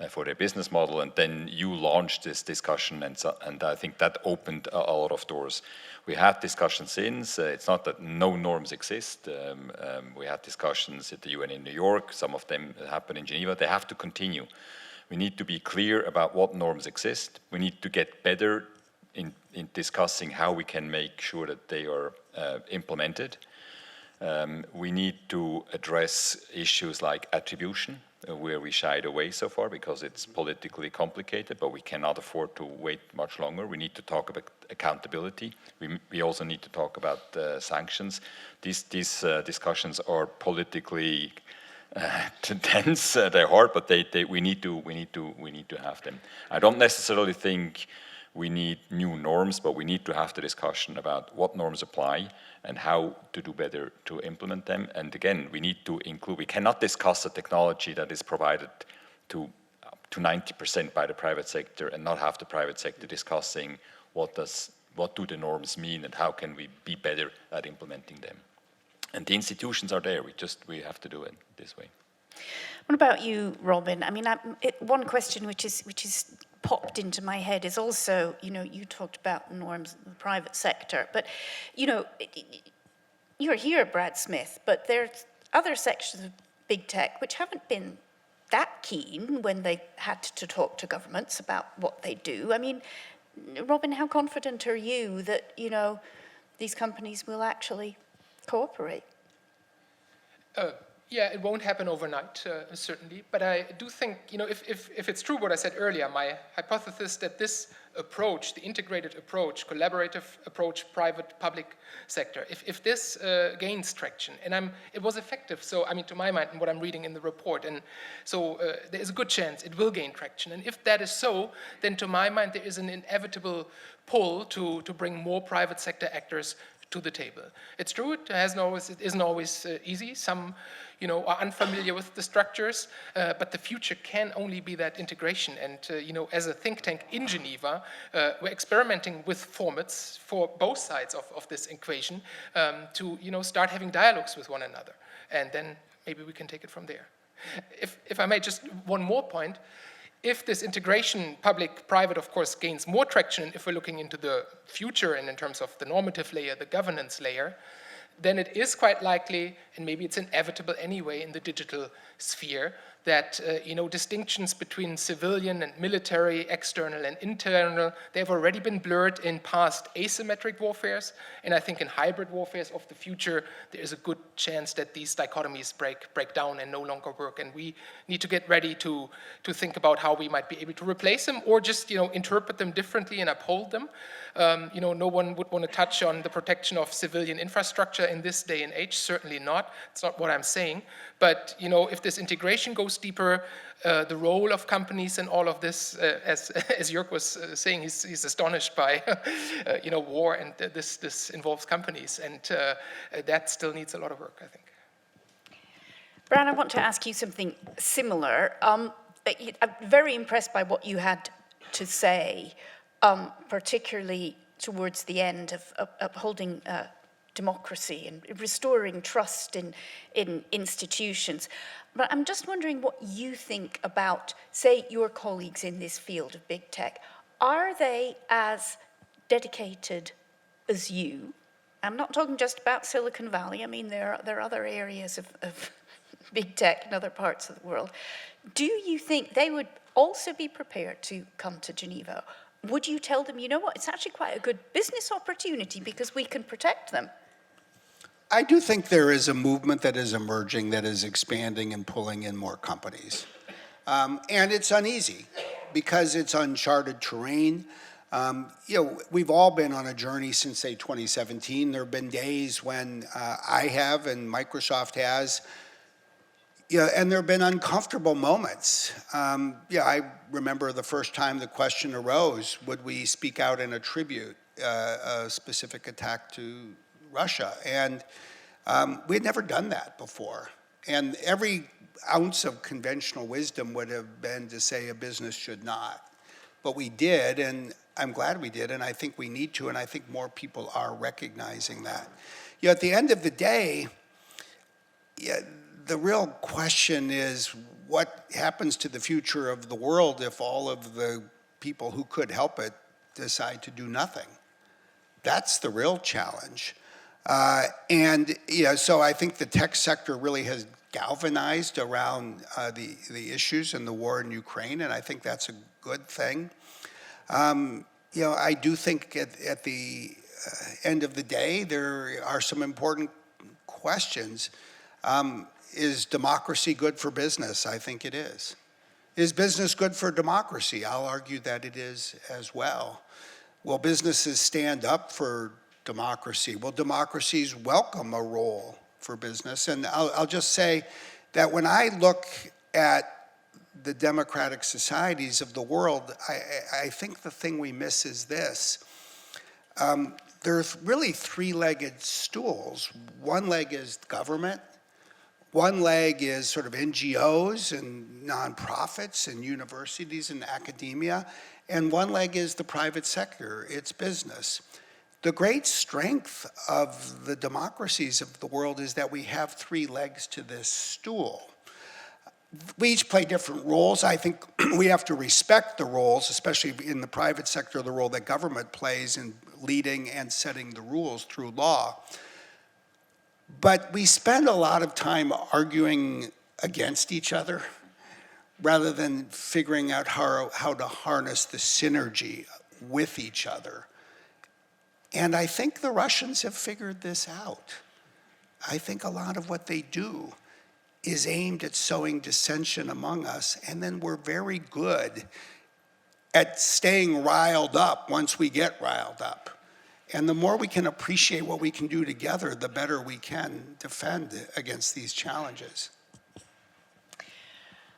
for their business model, and then you launched this discussion, and I think that opened a lot of doors. We had discussions since. It's not that no norms exist. We had discussions at the UN in New York. Some of them happen in Geneva. They have to continue. We need to be clear about what norms exist. We need to get better in discussing how we can make sure that they are implemented. We need to address issues like attribution, where we shied away so far because it's politically complicated, but we cannot afford to wait much longer. We need to talk about accountability. We also need to talk about sanctions. These discussions are politically tense. They're hard, but we need to have them. I don't necessarily think we need new norms, but we need to have the discussion about what norms apply and how to do better to implement them. And again, we need to include, we cannot discuss a technology that is provided to 90% by the private sector and not have the private sector discussing what do the norms mean and how can we be better at implementing them. And the institutions are there, we have to do it this way. What about you, Robin? I mean, one question which is popped into my head is also, you talked about norms in the private sector, but, you're here, Brad Smith, but there's other sections of big tech which haven't been that keen when they had to talk to governments about what they do. I mean, Robin, how confident are you that, these companies will actually cooperate? Yeah, it won't happen overnight, certainly. But I do think, if it's true what I said earlier, my hypothesis that this approach, the integrated approach, collaborative approach, private-public sector, if this gains traction, and it was effective, so, to my mind, and what I'm reading in the report, and so there is a good chance it will gain traction. And if that is so, then to my mind, there is an inevitable pull to bring more private sector actors to the table. It's true, it isn't always easy. Some, are unfamiliar with the structures, but the future can only be that integration. And, as a think tank in Geneva, we're experimenting with formats for both sides of this equation to, start having dialogues with one another. And then maybe we can take it from there. If I may, just one more point. If this integration, public-private, of course, gains more traction, if we're looking into the future and in terms of the normative layer, the governance layer, then it is quite likely, and maybe it's inevitable anyway in the digital sphere, that distinctions between civilian and military, external and internal, they've already been blurred in past asymmetric warfares, and I think in hybrid warfares of the future, there is a good chance that these dichotomies break down and no longer work, and we need to get ready to think about how we might be able to replace them or just interpret them differently and uphold them. No one would want to touch on the protection of civilian infrastructure in this day and age, certainly not. It's not what I'm saying. But if this integration goes deeper, the role of companies and all of this, as Jörg was saying, he's astonished by war, and this involves companies, and that still needs a lot of work, I think. Brad, I want to ask you something similar. I'm very impressed by what you had to say, particularly towards the end of upholding democracy and restoring trust in institutions. But I'm just wondering what you think about, say, your colleagues in this field of big tech. Are they as dedicated as you? I'm not talking just about Silicon Valley. I mean, there are other areas of big tech in other parts of the world. Do you think they would also be prepared to come to Geneva? Would you tell them, it's actually quite a good business opportunity because we can protect them? I do think there is a movement that is emerging that is expanding and pulling in more companies. And it's uneasy because it's uncharted terrain. We've all been on a journey since, say, 2017. There have been days when I have and Microsoft has, and there have been uncomfortable moments. I remember the first time the question arose, would we speak out and attribute a specific attack to Russia? And we had never done that before. And every ounce of conventional wisdom would have been to say a business should not. But we did, and I'm glad we did, and I think we need to, and I think more people are recognizing that. At the end of the day, the real question is what happens to the future of the world if all of the people who could help it decide to do nothing? That's the real challenge. So I think the tech sector really has galvanized around the issues and the war in Ukraine, and I think that's a good thing. I do think at the end of the day, there are some important questions. Is democracy good for business? I think it is. Is business good for democracy? I'll argue that it is as well. Will businesses stand up for democracy? Will democracies welcome a role for business? And I'll just say that when I look at the democratic societies of the world, I think the thing we miss is this. There's really three-legged stools. One leg is government. One leg is sort of NGOs and nonprofits and universities and academia. And one leg is the private sector, it's business. The great strength of the democracies of the world is that we have three legs to this stool. we each play different roles. I think we have to respect the roles, especially in the private sector, the role that government plays in leading and setting the rules through law. But we spend a lot of time arguing against each other rather than figuring out how to harness the synergy with each other. And I think the Russians have figured this out. I think a lot of what they do is aimed at sowing dissension among us, and then we're very good at staying riled up once we get riled up. And the more we can appreciate what we can do together, the better we can defend against these challenges.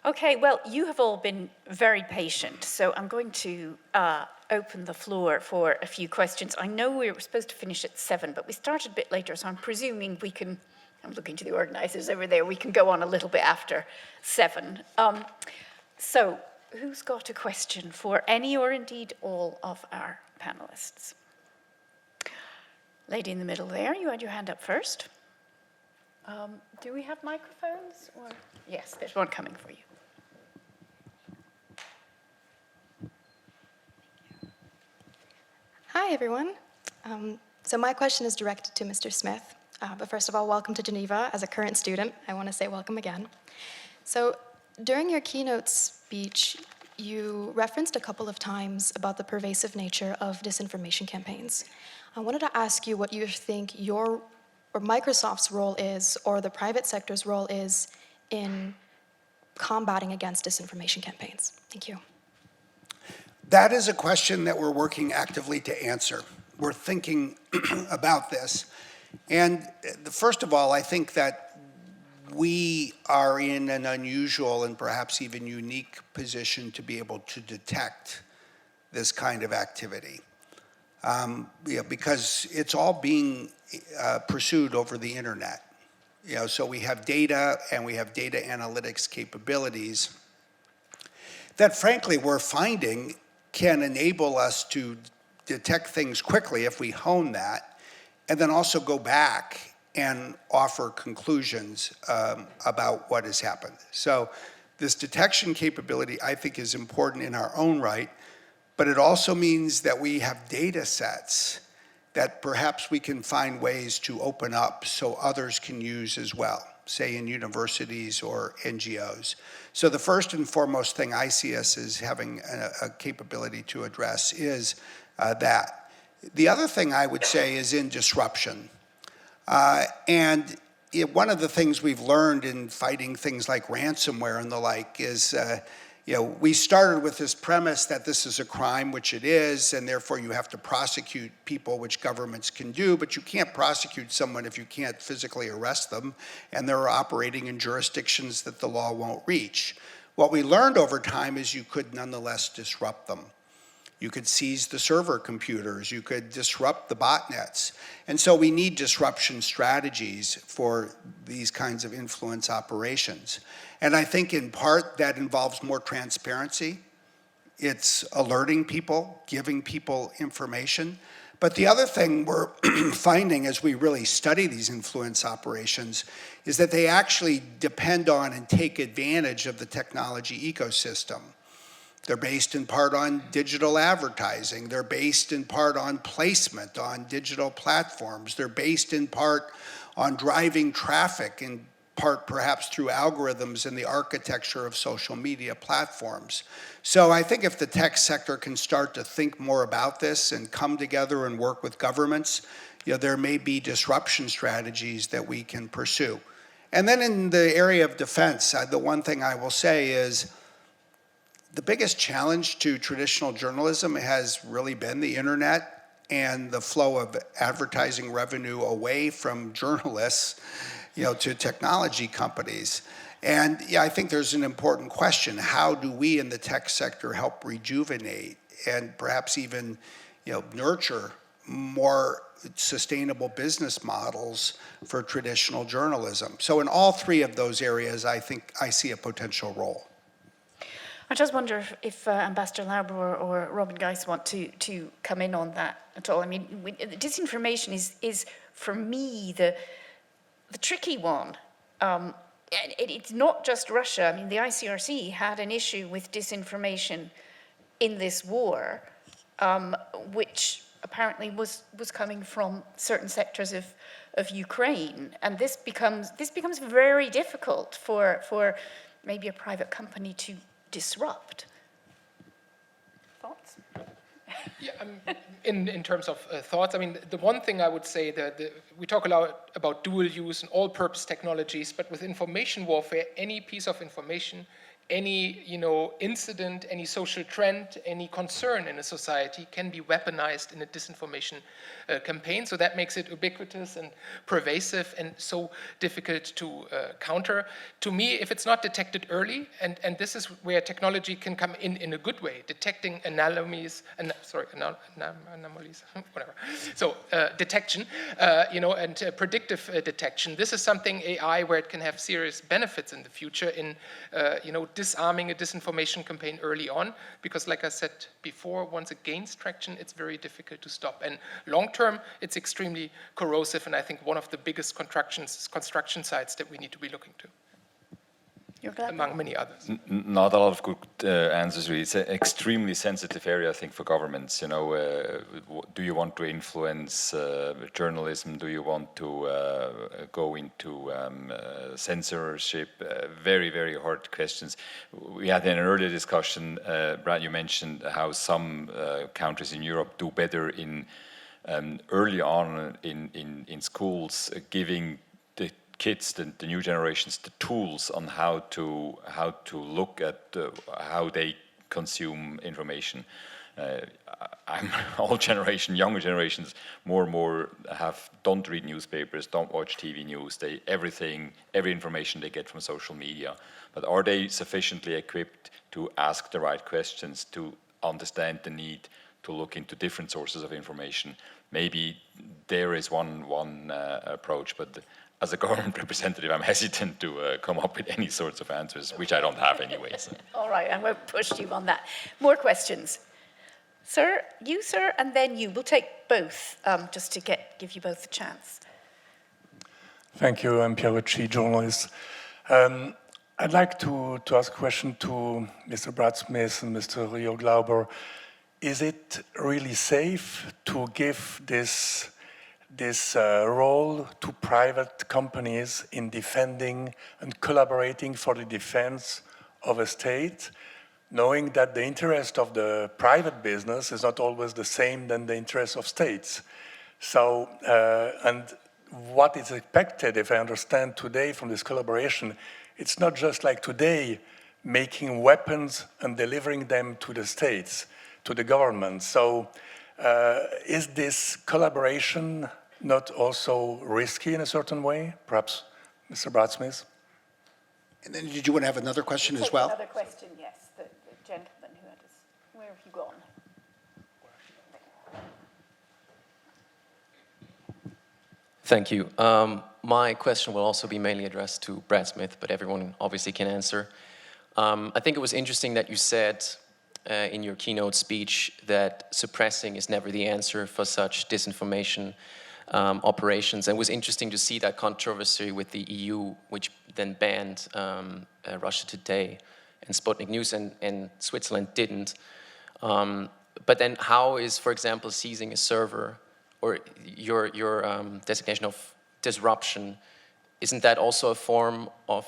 Okay, well, you have all been very patient, so I'm going to open the floor for a few questions. I know we were supposed to finish at 7, but we started a bit later, so I'm presuming we can, I'm looking to the organizers over there, we can go on a little bit after 7. So, who's got a question for any or indeed all of our panelists? Lady in the middle there, you had your hand up first. Do we have microphones? Or? Yes, there's one coming for you. Hi, everyone. So my question is directed to Mr. Smith. But first of all, welcome to Geneva. As a current student, I want to say welcome again. So during your keynote speech, you referenced a couple of times about the pervasive nature of disinformation campaigns. I wanted to ask you what you think your or Microsoft's role is, or the private sector's role is, in combating against disinformation campaigns. Thank you. That is a question that we're working actively to answer. We're thinking about this. And first of all, I think that we are in an unusual and perhaps even unique position to be able to detect this kind of activity. Because it's all being pursued over the internet. So we have data and we have data analytics capabilities that frankly we're finding can enable us to detect things quickly if we hone that, and then also go back and offer conclusions about what has happened. So this detection capability, I think, is important in our own right, but it also means that we have data sets that perhaps we can find ways to open up so others can use as well, say in universities or NGOs. So the first and foremost thing I see us as having a capability to address is that. The other thing I would say is in disruption. And one of the things we've learned in fighting things like ransomware and the like is, we started with this premise that this is a crime, which it is, and therefore you have to prosecute people, which governments can do, but you can't prosecute someone if you can't physically arrest them, and they're operating in jurisdictions that the law won't reach. What we learned over time is you could nonetheless disrupt them. You could seize the server computers, you could disrupt the botnets. And so we need disruption strategies for these kinds of influence operations. And I think in part that involves more transparency. It's alerting people, giving people information. But the other thing we're finding as we really study these influence operations is that they actually depend on and take advantage of the technology ecosystem. They're based in part on digital advertising. They're based in part on placement on digital platforms. They're based in part on driving traffic, in part perhaps through algorithms and the architecture of social media platforms. So I think if the tech sector can start to think more about this and come together and work with governments, there may be disruption strategies that we can pursue. And then in the area of defense, the one thing I will say is, the biggest challenge to traditional journalism has really been the internet and the flow of advertising revenue away from journalists, to technology companies. And I think there's an important question. How do we in the tech sector help rejuvenate and perhaps even, nurture more sustainable business models for traditional journalism? So in all three of those areas, I think I see a potential role. I just wonder if Ambassador Lauber or Robin Geis want to come in on that at all. I mean, disinformation is for me the tricky one. it's not just Russia. I mean, the ICRC had an issue with disinformation in this war, which apparently was coming from certain sectors of Ukraine, and this becomes very difficult for maybe a private company to disrupt. Thoughts? Yeah, in terms of thoughts, I mean, the one thing I would say that we talk a lot about dual use and all-purpose technologies, but with information warfare, any piece of information, any incident, any social trend, any concern in a society can be weaponized in a disinformation campaign. So that makes it ubiquitous and pervasive and so difficult to counter. To me, if it's not detected early, and this is where technology can come in a good way, detecting anomalies, whatever. So detection, and predictive detection. This is something AI where it can have serious benefits in the future in, disarming a disinformation campaign early on, because like I said before, once it gains traction, it's very difficult to stop. And long term, it's extremely corrosive, and I think one of the biggest construction sites that we need to be looking to, among many others. Not a lot of good answers, really. It's an extremely sensitive area, I think, for governments. Do you want to influence journalism? Do you want to go into censorship? Very, very hard questions. We had in an earlier discussion, Brad, you mentioned how some countries in Europe do better in early on in schools, giving the kids, the new generations, the tools on how to look at how they consume information. I'm old generation, younger generations, more and more don't read newspapers, don't watch TV news. Every information they get from social media. But are they sufficiently equipped to ask the right questions, to understand the need to look into different sources of information? Maybe there is one approach, but as a government representative, I'm hesitant to come up with any sorts of answers, which I don't have anyways. All right, I won't push you on that. More questions. Sir, and then you. We'll take both, just to give you both a chance. Thank you. I'm Pierre Ricci, journalist. I'd like to ask a question to Mr. Brad Smith and Mr. Rio Glauber. Is it really safe to give this role to private companies in defending and collaborating for the defense of a state, knowing that the interest of the private business is not always the same than the interest of states? So, and what is expected, if I understand today from this collaboration, it's not just like today making weapons and delivering them to the states, to the government. So is this collaboration not also risky in a certain way? Perhaps Mr. Brad Smith? And then did you want to have another question as well? Another question, yes. The gentleman who had us. Where have you gone? Thank you. My question will also be mainly addressed to Brad Smith, but everyone obviously can answer. I think it was interesting that you said in your keynote speech that suppressing is never the answer for such disinformation operations. And it was interesting to see that controversy with the EU, which then banned Russia Today and Sputnik News, and Switzerland didn't. But then how is, for example, seizing a server or your designation of disruption, isn't that also a form of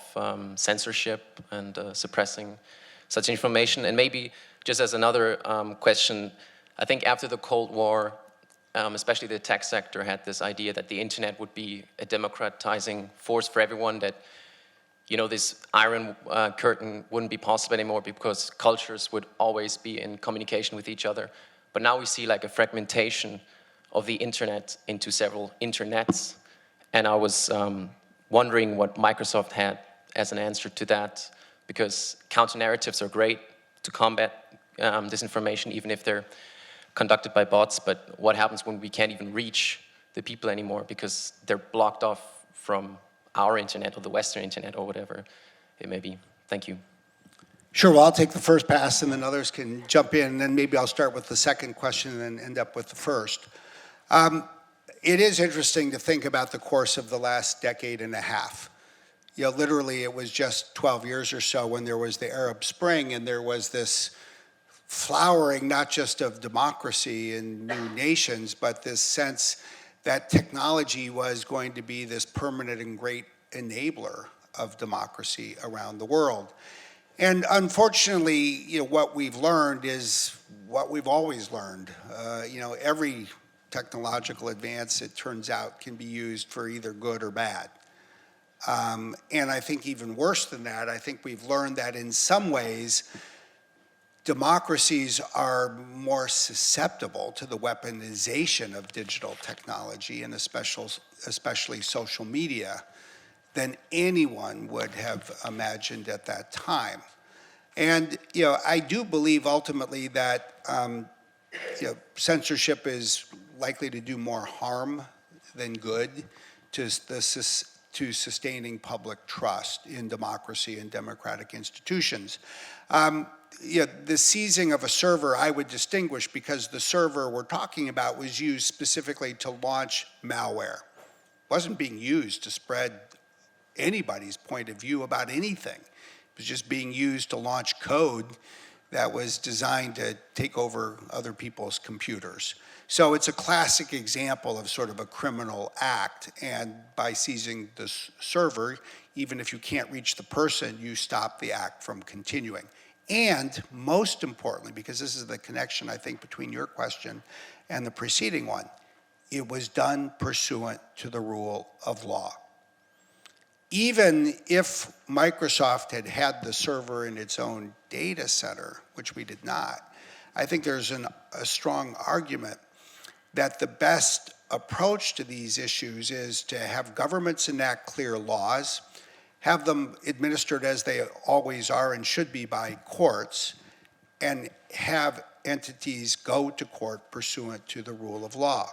censorship and suppressing such information? And maybe just as another question, I think after the Cold War, especially the tech sector had this idea that the internet would be a democratizing force for everyone, that this iron curtain wouldn't be possible anymore because cultures would always be in communication with each other. But now we see like a fragmentation of the internet into several internets. And I was wondering what Microsoft had as an answer to that, because counter-narratives are great to combat disinformation, even if they're conducted by bots, but what happens when we can't even reach the people anymore because they're blocked off from our internet or the Western internet or whatever it may be? Thank you. Sure, well, I'll take the first pass and then others can jump in, and then maybe I'll start with the second question and then end up with the first. It is interesting to think about the course of the last decade and a half. literally it was just 12 years or so when there was the Arab Spring, and there was this flowering not just of democracy and new nations, but this sense that technology was going to be this permanent and great enabler of democracy around the world. And unfortunately, what we've learned is what we've always learned. Every technological advance, it turns out, can be used for either good or bad. And I think even worse than that, I think we've learned that in some ways, democracies are more susceptible to the weaponization of digital technology, and especially social media, than anyone would have imagined at that time. And I do believe ultimately that censorship is likely to do more harm than good to sustaining public trust in democracy and democratic institutions. The seizing of a server I would distinguish, because the server we're talking about was used specifically to launch malware. It wasn't being used to spread anybody's point of view about anything. It was just being used to launch code that was designed to take over other people's computers. So it's a classic example of sort of a criminal act, and by seizing the server, even if you can't reach the person, you stop the act from continuing. And most importantly, because this is the connection, I think, between your question and the preceding one, it was done pursuant to the rule of law. Even if Microsoft had had the server in its own data center, which we did not, I think there's a strong argument that the best approach to these issues is to have governments enact clear laws, have them administered as they always are and should be by courts, and have entities go to court pursuant to the rule of law.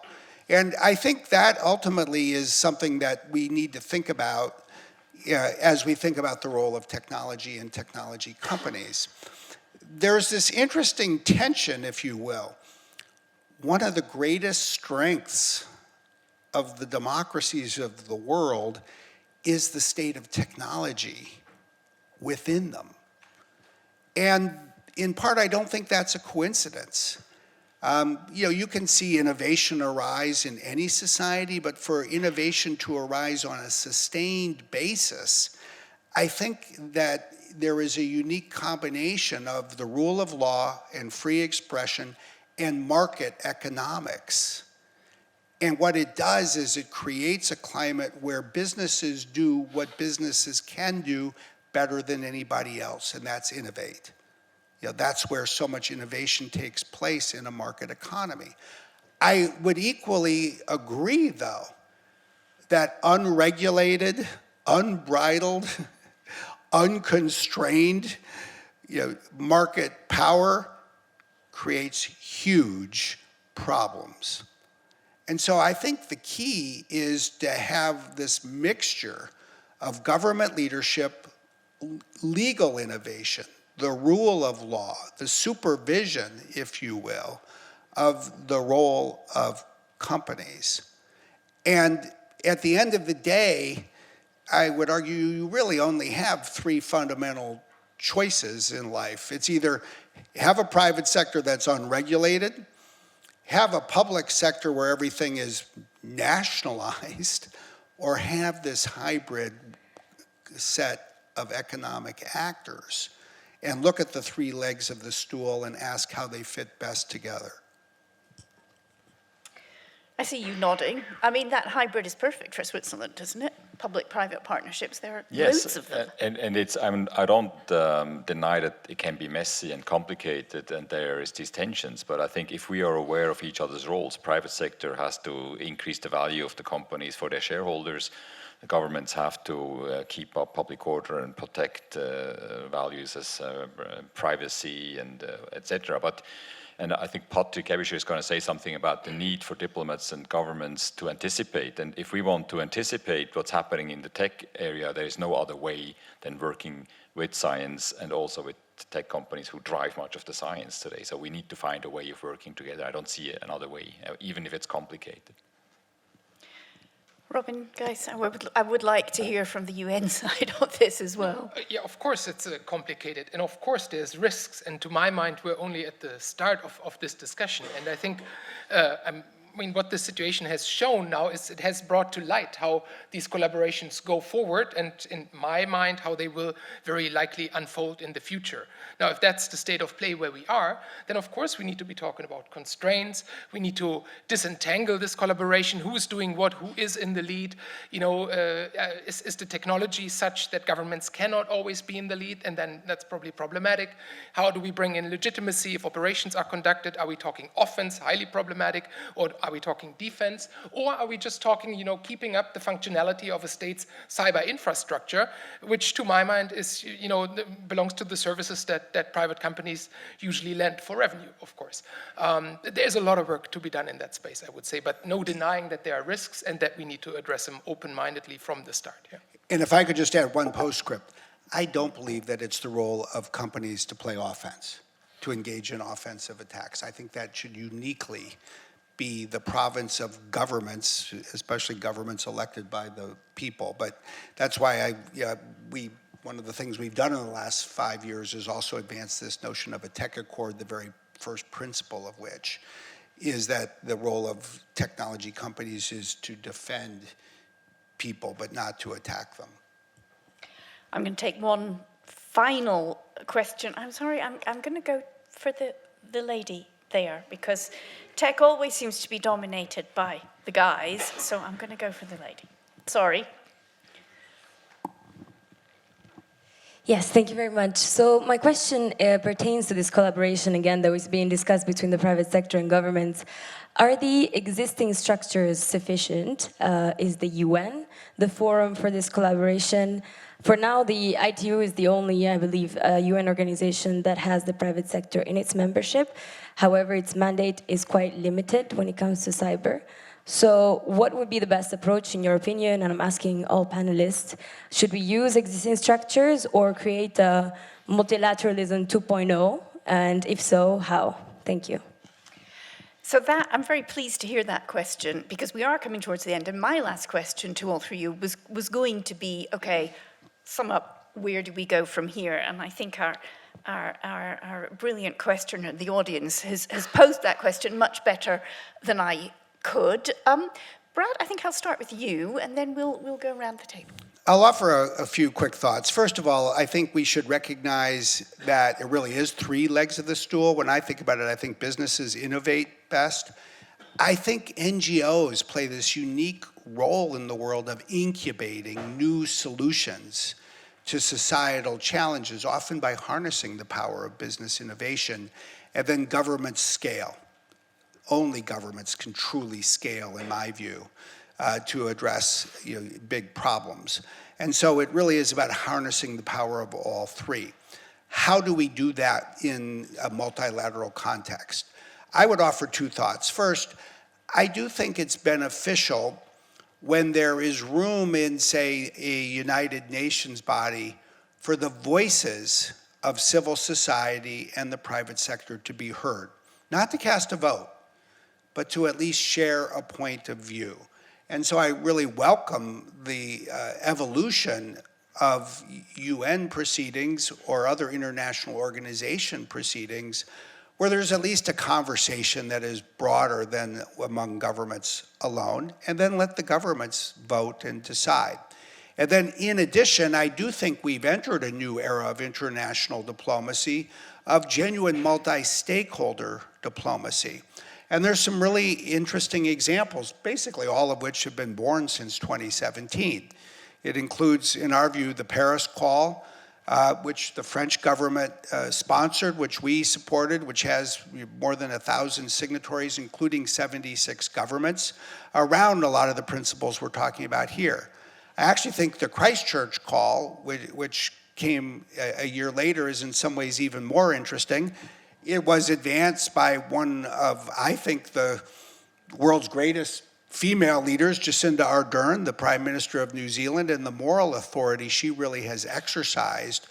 And I think that ultimately is something that we need to think about as we think about the role of technology and technology companies. There's this interesting tension, if you will. One of the greatest strengths of the democracies of the world is the state of technology within them. And in part, I don't think that's a coincidence. You can see innovation arise in any society, but for innovation to arise on a sustained basis, I think that there is a unique combination of the rule of law and free expression and market economics. And what it does is it creates a climate where businesses do what businesses can do better than anybody else, and that's innovate. That's where so much innovation takes place in a market economy. I would equally agree, though, that unregulated, unbridled, unconstrained market power creates huge problems. And so I think the key is to have this mixture of government leadership, legal innovation, the rule of law, the supervision, if you will, of the role of companies. And at the end of the day, I would argue you really only have three fundamental choices in life. It's either have a private sector that's unregulated, have a public sector where everything is nationalized, or have this hybrid set of economic actors, and look at the three legs of the stool and ask how they fit best together. I see you nodding. I mean, that hybrid is perfect for Switzerland, isn't it? Public-private partnerships, there are loads of them. And it's, I don't deny that it can be messy and complicated and there is these tensions, but I think if we are aware of each other's roles, private sector has to increase the value of the companies for their shareholders, the governments have to keep up public order and protect values as privacy and etc. And I think Patrick Ebischer is going to say something about the need for diplomats and governments to anticipate. And if we want to anticipate what's happening in the tech area, there is no other way than working with science and also with tech companies who drive much of the science today. So we need to find a way of working together. I don't see another way, even if it's complicated. Robin, guys, I would like to hear from the UN side of this as well. Yeah, of course it's complicated, and of course there's risks, and to my mind we're only at the start of this discussion, and I think I mean, what this situation has shown now is it has brought to light how these collaborations go forward, and in my mind, how they will very likely unfold in the future. Now, if that's the state of play where we are, then of course we need to be talking about constraints. We need to disentangle this collaboration. Who is doing what? Who is in the lead? You know, is the technology such that governments cannot always be in the lead? And then that's probably problematic. How do we bring in legitimacy if operations are conducted? Are we talking offense, highly problematic, or are we talking defense? Or are we just talking, you know, keeping up the functionality of a state's cyber infrastructure, which to my mind is, you know, belongs to the services that private companies usually lend for revenue, of course. There's a lot of work to be done in that space, I would say, but no denying that there are risks and that we need to address them open-mindedly from the start. Yeah. And if I could just add one postscript, I don't believe that it's the role of companies to play offense, to engage in offensive attacks. I think that should uniquely be the province of governments, especially governments elected by the people. But that's why one of the things we've done in the last 5 years is also advance this notion of a tech accord, the very first principle of which is that the role of technology companies is to defend people, but not to attack them. I'm going to take one final question. I'm sorry, I'm going to go for the lady there, because tech always seems to be dominated by the guys, so I'm going to go for the lady. Sorry. Yes, thank you very much. So my question pertains to this collaboration, again, that was being discussed between the private sector and governments. Are the existing structures sufficient? Is the UN the forum for this collaboration? For now, the ITU is the only, I believe, UN organization that has the private sector in its membership. However, its mandate is quite limited when it comes to cyber. So what would be the best approach in your opinion? And I'm asking all panelists, should we use existing structures or create a multilateralism 2.0? And if so, how? Thank you. So that, I'm very pleased to hear that question, because we are coming towards the end. And my last question to all three of you was going to be, okay, sum up, where do we go from here? And I think our brilliant questioner, the audience, has posed that question much better than I could. Brad, I think I'll start with you, and then we'll go around the table. I'll offer a few quick thoughts. First of all, I think we should recognize that it really is three legs of the stool. When I think about it, I think businesses innovate best. I think NGOs play this unique role in the world of incubating new solutions to societal challenges, often by harnessing the power of business innovation, and then governments scale. Only governments can truly scale, in my view, to address big problems. And so it really is about harnessing the power of all three. How do we do that in a multilateral context? I would offer two thoughts. First, I do think it's beneficial when there is room in, say, a United Nations body for the voices of civil society and the private sector to be heard. Not to cast a vote, but to at least share a point of view. And so I really welcome the evolution of UN proceedings or other international organization proceedings where there's at least a conversation that is broader than among governments alone, and then let the governments vote and decide. And then in addition, I do think we've entered a new era of international diplomacy, of genuine multi-stakeholder diplomacy. And there's some really interesting examples, basically all of which have been born since 2017. It includes, in our view, the Paris Call, which the French government sponsored, which we supported, which has more than 1,000 signatories, including 76 governments, around a lot of the principles we're talking about here. I actually think the Christchurch Call, which came a year later, is in some ways even more interesting. It was advanced by one of, I think, the world's greatest female leaders, Jacinda Ardern, the Prime Minister of New Zealand, and the moral authority she really has exercised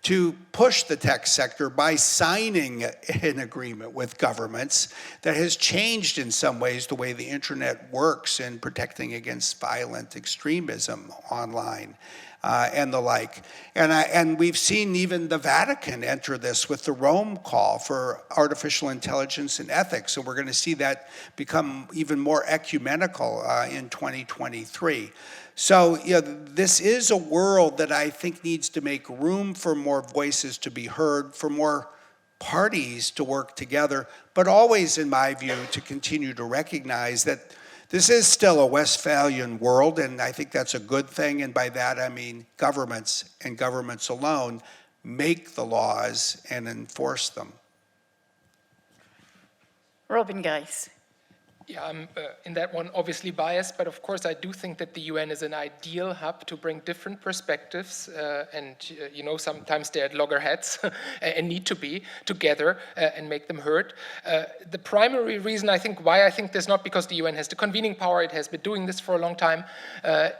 to push the tech sector by signing an agreement with governments that has changed in some ways the way the internet works in protecting against violent extremism online and the like. And we've seen even the Vatican enter this with the Rome call for artificial intelligence and ethics, and we're going to see that become even more ecumenical in 2023. So, this is a world that I think needs to make room for more voices to be heard, for more parties to work together, but always, in my view, to continue to recognize that this is still a Westphalian world, and I think that's a good thing, and by that I mean governments and governments alone make the laws and enforce them. Robin Geis. Yeah, I'm in that one obviously biased, but of course I do think that the UN is an ideal hub to bring different perspectives and sometimes they're at loggerheads and need to be together and make them heard. The primary reason I think why I think this, not because the UN has the convening power, it has been doing this for a long time,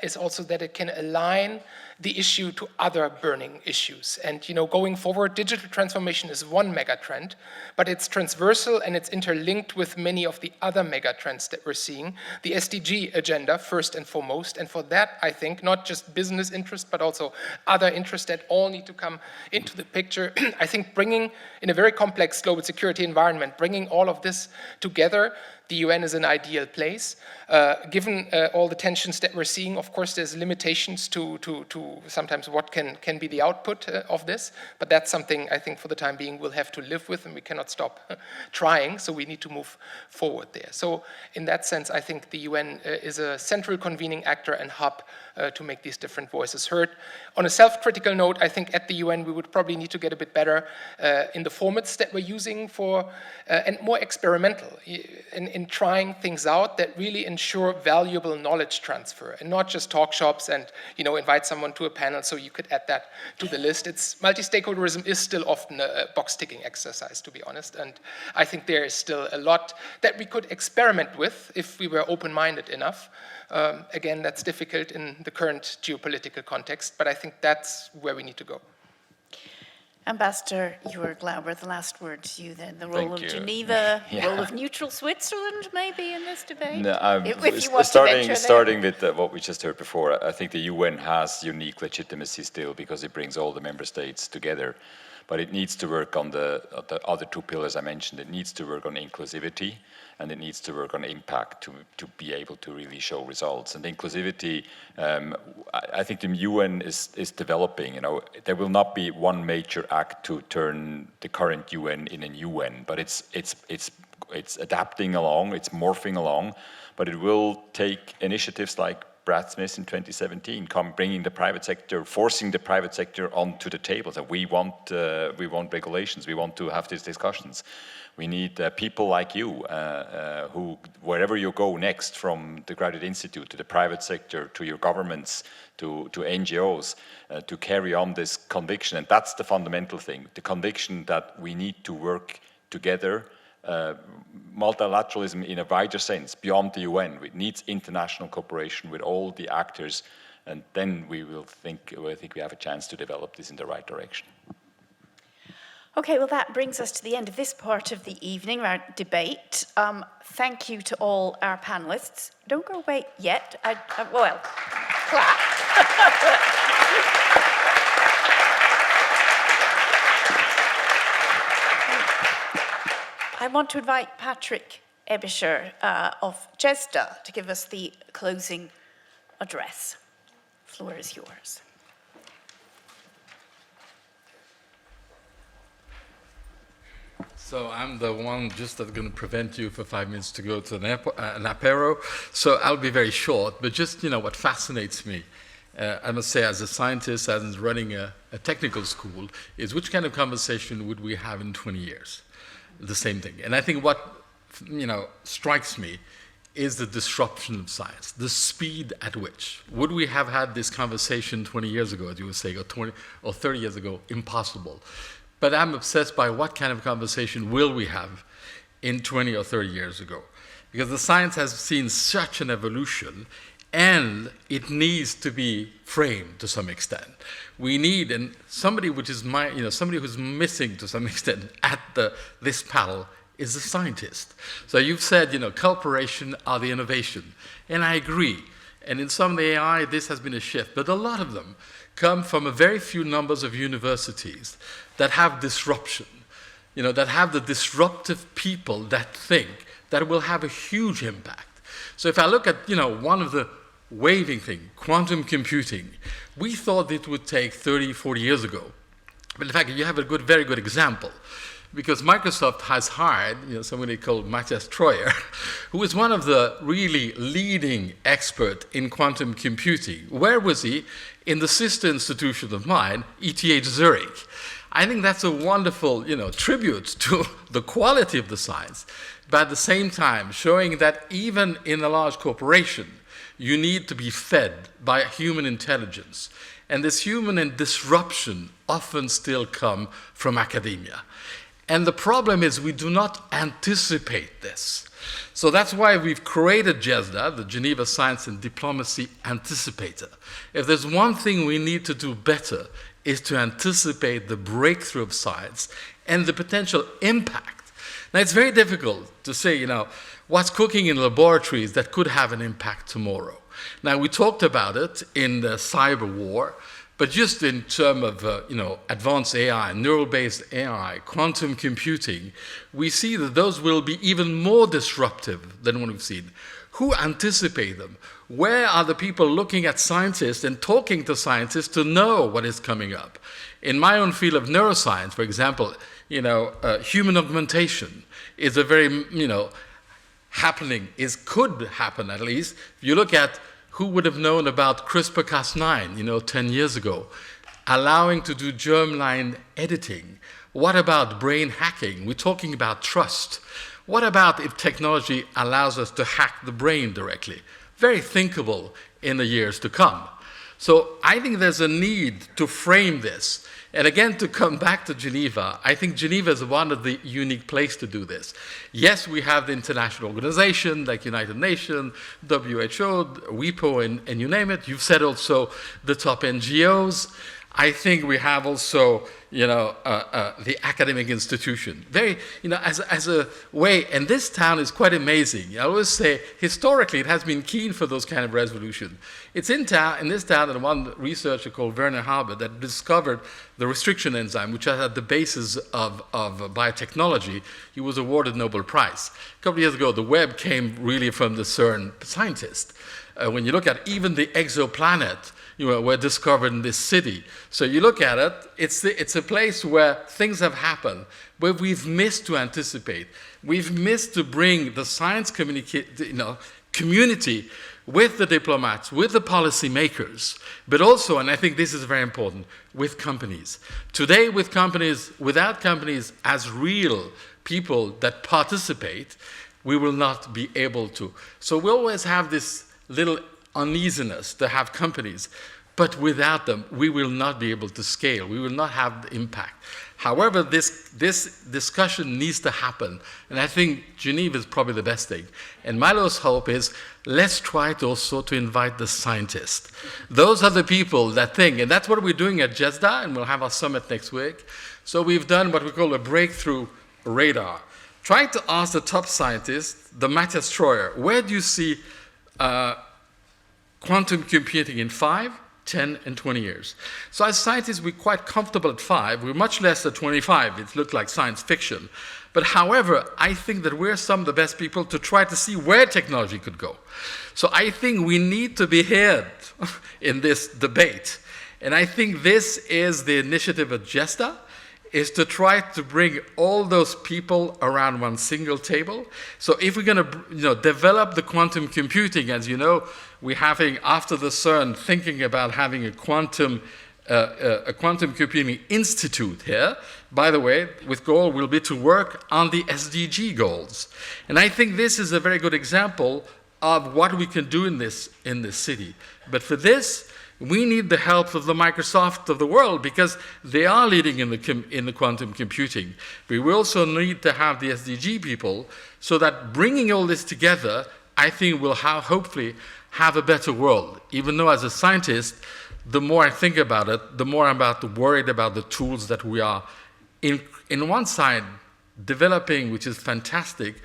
is also that it can align the issue to other burning issues. And going forward, digital transformation is one mega trend, but it's transversal and it's interlinked with many of the other mega trends that we're seeing. The SDG agenda, first and foremost, and for that, I think, not just business interest, but also other interests that all need to come into the picture. I think bringing, in a very complex global security environment, bringing all of this together, the UN is an ideal place. Given all the tensions that we're seeing, of course, there's limitations to sometimes what can be the output of this, but that's something I think for the time being we'll have to live with, and we cannot stop trying, so we need to move forward there. So in that sense, I think the UN is a central convening actor and hub to make these different voices heard. On a self-critical note, I think at the UN we would probably need to get a bit better in the formats that we're using for, and more experimental in trying things out that really ensure valuable knowledge transfer, and not just talk shops and invite someone to a panel so you could add that to the list. Multi-stakeholderism is still often a box-ticking exercise, to be honest, and I think there is still a lot that we could experiment with if we were open-minded enough. Again, that's difficult in the current geopolitical context, but I think that's where we need to go. Ambassador Jörg Glauber, the last word to you then. The role of you. Geneva, role of neutral Switzerland maybe in this debate? No, if you want to venture starting with what we just heard before, I think the UN has unique legitimacy still because it brings all the member states together. But it needs to work on the other two pillars I mentioned. It needs to work on inclusivity, and it needs to work on impact to be able to really show results. And inclusivity, I think the UN is developing. There will not be one major act to turn the current UN in a new UN, but it's adapting along, it's morphing along, but it will take initiatives like Brad Smith in 2017, bringing the private sector, forcing the private sector onto the table. That we want regulations. We want to have these discussions. We need people like you, who, wherever you go next, from the Graduate Institute to the private sector, to your governments, to NGOs, to carry on this conviction. And that's the fundamental thing: the conviction that we need to work together. Multilateralism in a wider sense, beyond the UN. It needs international cooperation with all the actors, and then we think we have a chance to develop this in the right direction. Okay, well that brings us to the end of this part of the evening, our debate. Thank you to all our panelists. Don't go away yet. Clap. I want to invite Patrick Ebischer of GESDA to give us the closing address. The floor is yours. So I'm the one just that's going to prevent you for 5 minutes to go to an apero. So I'll be very short, but just, what fascinates me, I must say, as a scientist, as running a technical school, is which kind of conversation would we have in 20 years? The same thing. And I think what, strikes me is the disruption of science, the speed at which. Would we have had this conversation 20 years ago, as you were saying, or 20 or 30 years ago? Impossible. But I'm obsessed by what kind of conversation will we have in 20 or 30 years ago. Because the science has seen such an evolution, and it needs to be framed to some extent. We need, and somebody which is somebody who's missing to some extent at this panel is a scientist. So you've said, cooperation are the innovation, and I agree. And in some of the AI, this has been a shift, but a lot of them come from a very few numbers of universities that have disruption, that have the disruptive people that think that will have a huge impact. So if I look at, one of the waving thing, quantum computing, we thought it would take 30, 40 years ago. But in fact, you have a very good example, because Microsoft has hired somebody called Matthias Treuer, who is one of the really leading experts in quantum computing. Where was he? In the sister institution of mine, ETH Zurich. I think that's a wonderful tribute to the quality of the science, but at the same time showing that even in a large corporation, you need to be fed by human intelligence. And this human disruption often still come from academia. And the problem is we do not anticipate this. So that's why we've created GESDA, the Geneva Science and Diplomacy Anticipator. If there's one thing we need to do better, is to anticipate the breakthrough of science and the potential impact. Now, it's very difficult to say, what's cooking in laboratories that could have an impact tomorrow. Now, we talked about it in the cyber war, but just in terms of, advanced AI, neural-based AI, quantum computing, we see that those will be even more disruptive than what we've seen. Who anticipate them? Where are the people looking at scientists and talking to scientists to know what is coming up? In my own field of neuroscience, for example, human augmentation is a very, could happen at least. If you look at who would have known about CRISPR-Cas9, 10 years ago, allowing to do germline editing. What about brain hacking? We're talking about trust. What about if technology allows us to hack the brain directly? Very thinkable in the years to come. So I think there's a need to frame this. And again, to come back to Geneva, I think Geneva is one of the unique places to do this. Yes, we have the international organization like United Nations, WHO, WIPO, and you name it. You've said also the top NGOs. I think we have also, the academic institution. Very, as a way, and this town is quite amazing. I always say, historically, it has been keen for those kind of resolutions. It's in this town, that one researcher called Werner Haber that discovered the restriction enzyme, which is at the basis of biotechnology. He was awarded Nobel Prize. A couple of years ago, the web came really from the CERN scientist. When you look at even the exoplanet, were discovered in this city. So you look at it, it's a place where things have happened, but we've missed to anticipate. We've missed to bring the science community with the diplomats, with the policymakers, but also, and I think this is very important, with companies. Today, without companies as real people that participate, we will not be able to. So we always have this little uneasiness to have companies, but without them, we will not be able to scale. We will not have the impact. However, this discussion needs to happen, and I think Geneva is probably the best thing. And Milo's hope is, let's try to also to invite the scientists. Those are the people that think, and that's what we're doing at GESDA, and we'll have our summit next week. So we've done what we call a breakthrough radar, trying to ask the top scientists, the Matthias Treuer, where do you see quantum computing in 5, 10, and 20 years. So as scientists, we're quite comfortable at 5. We're much less at 25. It looked like science fiction. But however, I think that we're some of the best people to try to see where technology could go. So I think we need to be heard in this debate. And I think this is the initiative of GESDA, is to try to bring all those people around one single table. So if we're going to develop the quantum computing, as you know, we're having, after the CERN, thinking about having a quantum computing institute here. By the way, with goal will be to work on the SDG goals. And I think this is a very good example of what we can do in this city. But for this, we need the help of the Microsoft of the world, because they are leading in the quantum computing. We will also need to have the SDG people, so that bringing all this together, I think we'll hopefully have a better world. Even though as a scientist, the more I think about it, the more I'm worried about the tools that we are, in one side, developing, which is fantastic,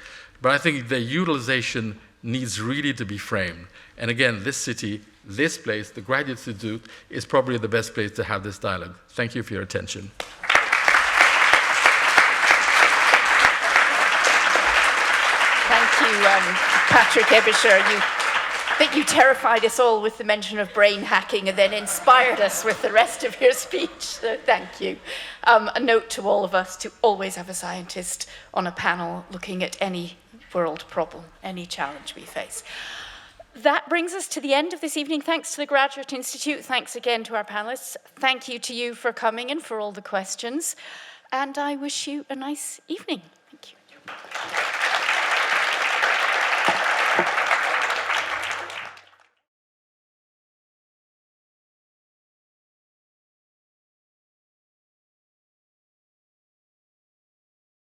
but I think the utilization needs really to be framed. And again, this city, this place, the Graduate Institute, is probably the best place to have this dialogue. Thank you for your attention. Thank you, Patrick Ebischer. I think you terrified us all with the mention of brain hacking and then inspired us with the rest of your speech, so thank you. A note to all of us to always have a scientist on a panel looking at any world problem, any challenge we face. That brings us to the end of this evening. Thanks to the Graduate Institute. Thanks again to our panelists. Thank you to you for coming and for all the questions. And I wish you a nice evening.